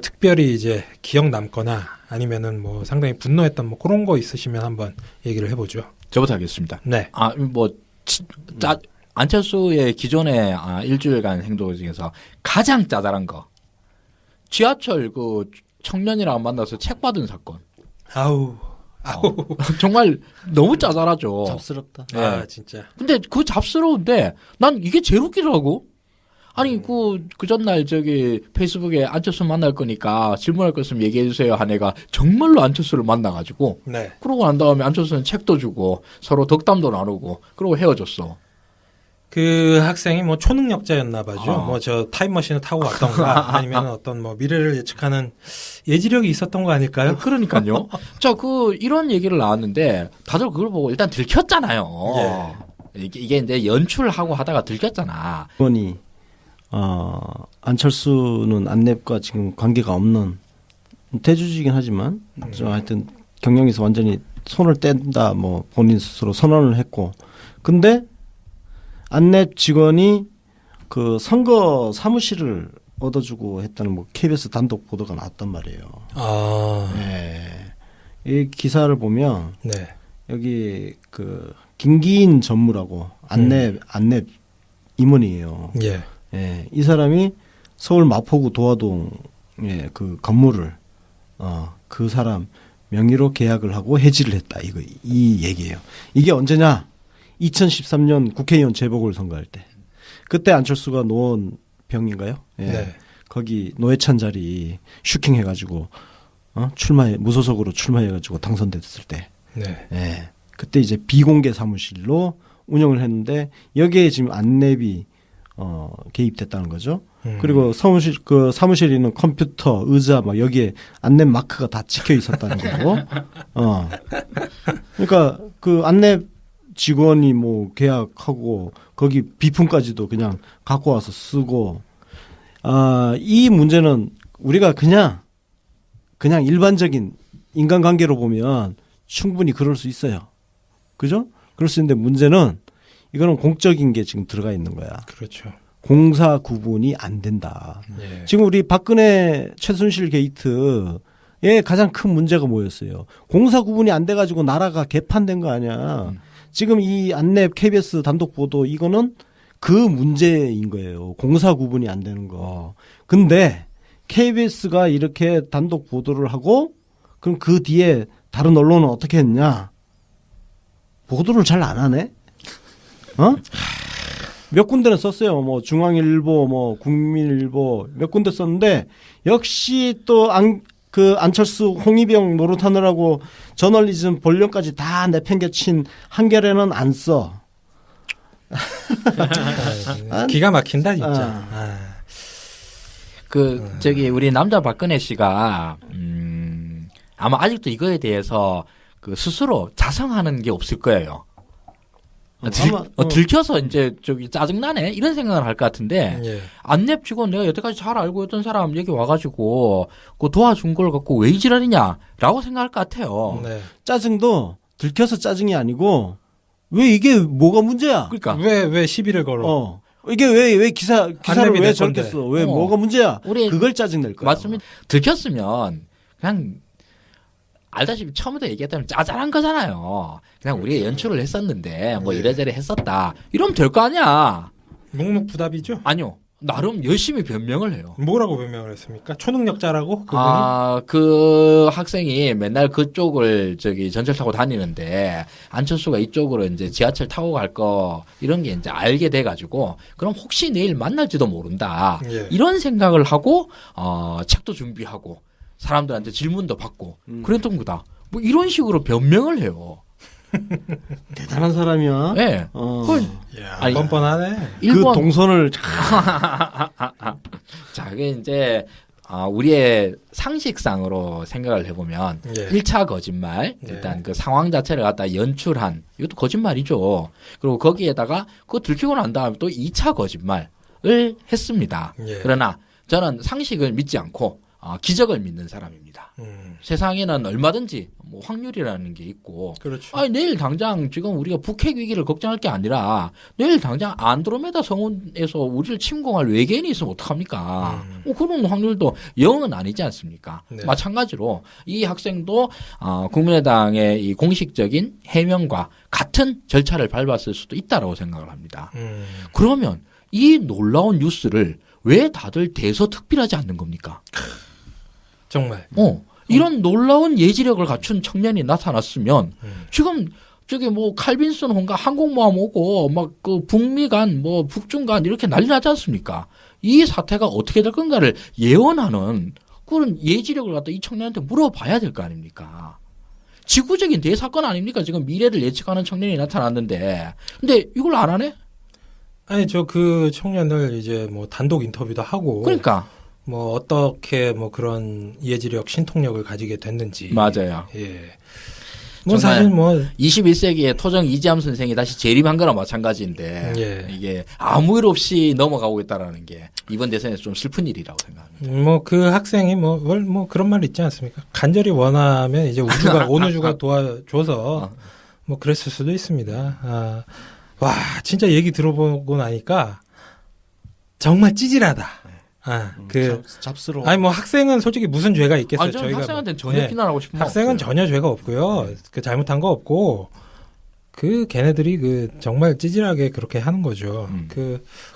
특별히 이제 기억 남거나 아니면은 상당히 분노했던 그런 거 있으시면 한번 얘기를 해보죠. 저부터 하겠습니다. 네. 안철수의 기존의 일주일간 행동 중에서 가장 짜잘한 거. 지하철 그 청년이랑 만나서 책 받은 사건. 아우. 정말 너무 짜잘하죠. 잡스럽다. 네. 진짜. 근데 그 잡스러운데 난 이게 제일 웃기더라고. 아니 그 전날 페이스북에 안철수 만날 거니까 질문할 거 있으면 얘기해 주세요 한 애가 정말로 안철수를 만나가지고 그러고 난 다음에 안철수는 책도 주고 서로 덕담도 나누고 그러고 헤어졌어. 그 학생이 초능력자였나 봐죠. 저 타임머신을 타고 왔던가 아니면 어떤 미래를 예측하는 예지력이 있었던 거 아닐까요? 그러니까요. 자, 이런 얘기를 나왔는데 다들 그걸 보고 일단 들켰잖아요. 이게 이제 연출하고 하다가 들켰잖아. 의원이 안철수는 안랩과 지금 관계가 없는 대주주이긴 하지만 하여튼 경영에서 완전히 손을 뗀다 본인 스스로 선언을 했고, 근데 안랩 직원이 그 선거 사무실을 얻어주고 했다는 KBS 단독 보도가 나왔단 말이에요. 이 기사를 보면 여기 그 김기인 전무라고 안랩 임원이에요. 이 사람이 서울 마포구 도화동에 그 건물을 그 사람 명의로 계약을 하고 해지를 했다. 이 얘기예요. 이게 언제냐? 2013년 국회의원 재보궐선거할 때. 그때 안철수가 놓은 병인가요? 예. 네. 거기 노회찬 자리 슈킹해가지고 무소속으로 출마해가지고 당선됐을 때, 네. 예. 그때 이제 비공개 사무실로 운영을 했는데 여기에 지금 안랩이 개입됐다는 거죠. 그리고 사무실에 있는 컴퓨터, 의자 막 여기에 안랩 마크가 다 찍혀 있었다는 거고. 그러니까 그 안랩 직원이 뭐 계약하고 거기 비품까지도 그냥 갖고 와서 쓰고. 이 문제는 우리가 그냥 일반적인 인간관계로 보면 충분히 그럴 수 있어요. 그죠? 그럴 수 있는데 문제는 이거는 공적인 게 지금 들어가 있는 거야. 그렇죠. 공사 구분이 안 된다. 예. 지금 우리 박근혜 최순실 게이트의 가장 큰 문제가 뭐였어요? 공사 구분이 안 돼가지고 나라가 개판된 거 아니야. 지금 이 안랩 KBS 단독 보도 이거는 그 문제인 거예요. 공사 구분이 안 되는 거. 근데 KBS가 이렇게 단독 보도를 하고 그럼 그 뒤에 다른 언론은 어떻게 했냐? 보도를 잘 안 하네? 몇 군데는 썼어요. 뭐 중앙일보, 뭐 국민일보 몇 군데 썼는데 역시 또 안철수 홍위병 노릇하느라고 저널리즘 본령까지 다 내팽개친 한겨레는 안 써. 기가 막힌다 진짜. 저기 우리 남자 박근혜 씨가 아마 아직도 이거에 대해서 그 스스로 자성하는 게 없을 거예요. 들켜서 이제 저기 짜증나네 이런 생각을 할 것 같은데 예. 안랩 직원 내가 여태까지 잘 알고 있던 사람 여기 와가지고 그 도와준 걸 갖고 왜 이 지랄이냐라고 생각할 것 같아요. 네. 짜증도 들켜서 짜증이 아니고 왜 이게 뭐가 문제야? 그러니까 왜 시비를 걸어? 이게 왜 기사를 왜 저렇게 건데. 써? 왜 뭐가 문제야? 그걸 짜증 낼 거야. 맞습니다. 들켰으면 그냥 알다시피 처음부터 얘기했다면 짜잘한 거잖아요. 그냥 우리가 연출을 했었는데 뭐 이래저래 했었다. 이러면 될 거 아니야. 묵묵부답이죠? 아니요. 나름 열심히 변명을 해요. 뭐라고 변명을 했습니까? 초능력자라고? 그분이? 그 학생이 맨날 그쪽을 전철 타고 다니는데 안철수가 이쪽으로 이제 지하철 타고 갈 거 이런 게 이제 알게 돼가지고 그럼 혹시 내일 만날지도 모른다. 예. 이런 생각을 하고 책도 준비하고 사람들한테 질문도 받고 그랬던 거다. 뭐 이런 식으로 변명을 해요. 대단한 사람이야. 네. 아니, 뻔뻔하네. 그 동선을 자, 그게 이제 우리의 상식상으로 생각을 해보면 예. 1차 거짓말 일단 그 상황 자체를 갖다 연출한 이것도 거짓말이죠. 그리고 거기에다가 그거 들키고 난 다음에 또 2차 거짓말을 했습니다. 예. 그러나 저는 상식을 믿지 않고 기적을 믿는 사람입니다. 세상에는 얼마든지 뭐 확률이라는 게 있고, 그렇죠. 내일 당장 지금 우리가 북핵 위기를 걱정할 게 아니라 내일 당장 안드로메다 성운에서 우리를 침공할 외계인이 있으면 어떡합니까? 그런 확률도 0은 아니지 않습니까? 네. 마찬가지로 이 학생도 국민의당의 이 공식적인 해명과 같은 절차를 밟았을 수도 있다라고 생각을 합니다. 그러면 이 놀라운 뉴스를 왜 다들 대서특필하지 않는 겁니까? 정말. 이런 놀라운 예지력을 갖춘 청년이 나타났으면 지금 뭐 칼빈슨 홍가 항공모함 오고 막 그 북미 간 뭐 북중 간 이렇게 난리 나지 않습니까? 이 사태가 어떻게 될 건가를 예언하는 그런 예지력을 갖다 이 청년한테 물어봐야 될 거 아닙니까? 지구적인 대사건 아닙니까? 지금 미래를 예측하는 청년이 나타났는데 근데 이걸 안 하네? 아니 그 청년을 이제 뭐 단독 인터뷰도 하고 그러니까 뭐 어떻게 뭐 그런 예지력 신통력을 가지게 됐는지 맞아요. 예. 뭐 사실 뭐 21세기에 토정 이지함 선생이 다시 재림한 거나 마찬가지인데 예. 이게 아무 일 없이 넘어가고 있다라는 게 이번 대선에서 좀 슬픈 일이라고 생각합니다. 뭐 그 학생이 뭐 그런 말 있지 않습니까? 간절히 원하면 이제 온 우주가 도와줘서 뭐 그랬을 수도 있습니다. 와 진짜 얘기 들어보고 나니까 정말 찌질하다. 잡스러워. 아니 뭐 학생은 솔직히 무슨 죄가 있겠어요? 저희가 학생한테는 전혀 비난하고 싶은 거 학생은 없어요. 전혀 죄가 없고요. 그 잘못한 거 없고 걔네들이 정말 찌질하게 그렇게 하는 거죠.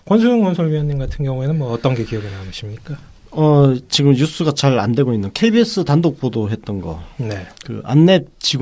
권수영 건설위원님 같은 경우에는 뭐 어떤 게 기억에 남으십니까? 지금 뉴스가 잘 안 되고 있는 KBS 단독 보도했던 거. 네. 그 안랩 직원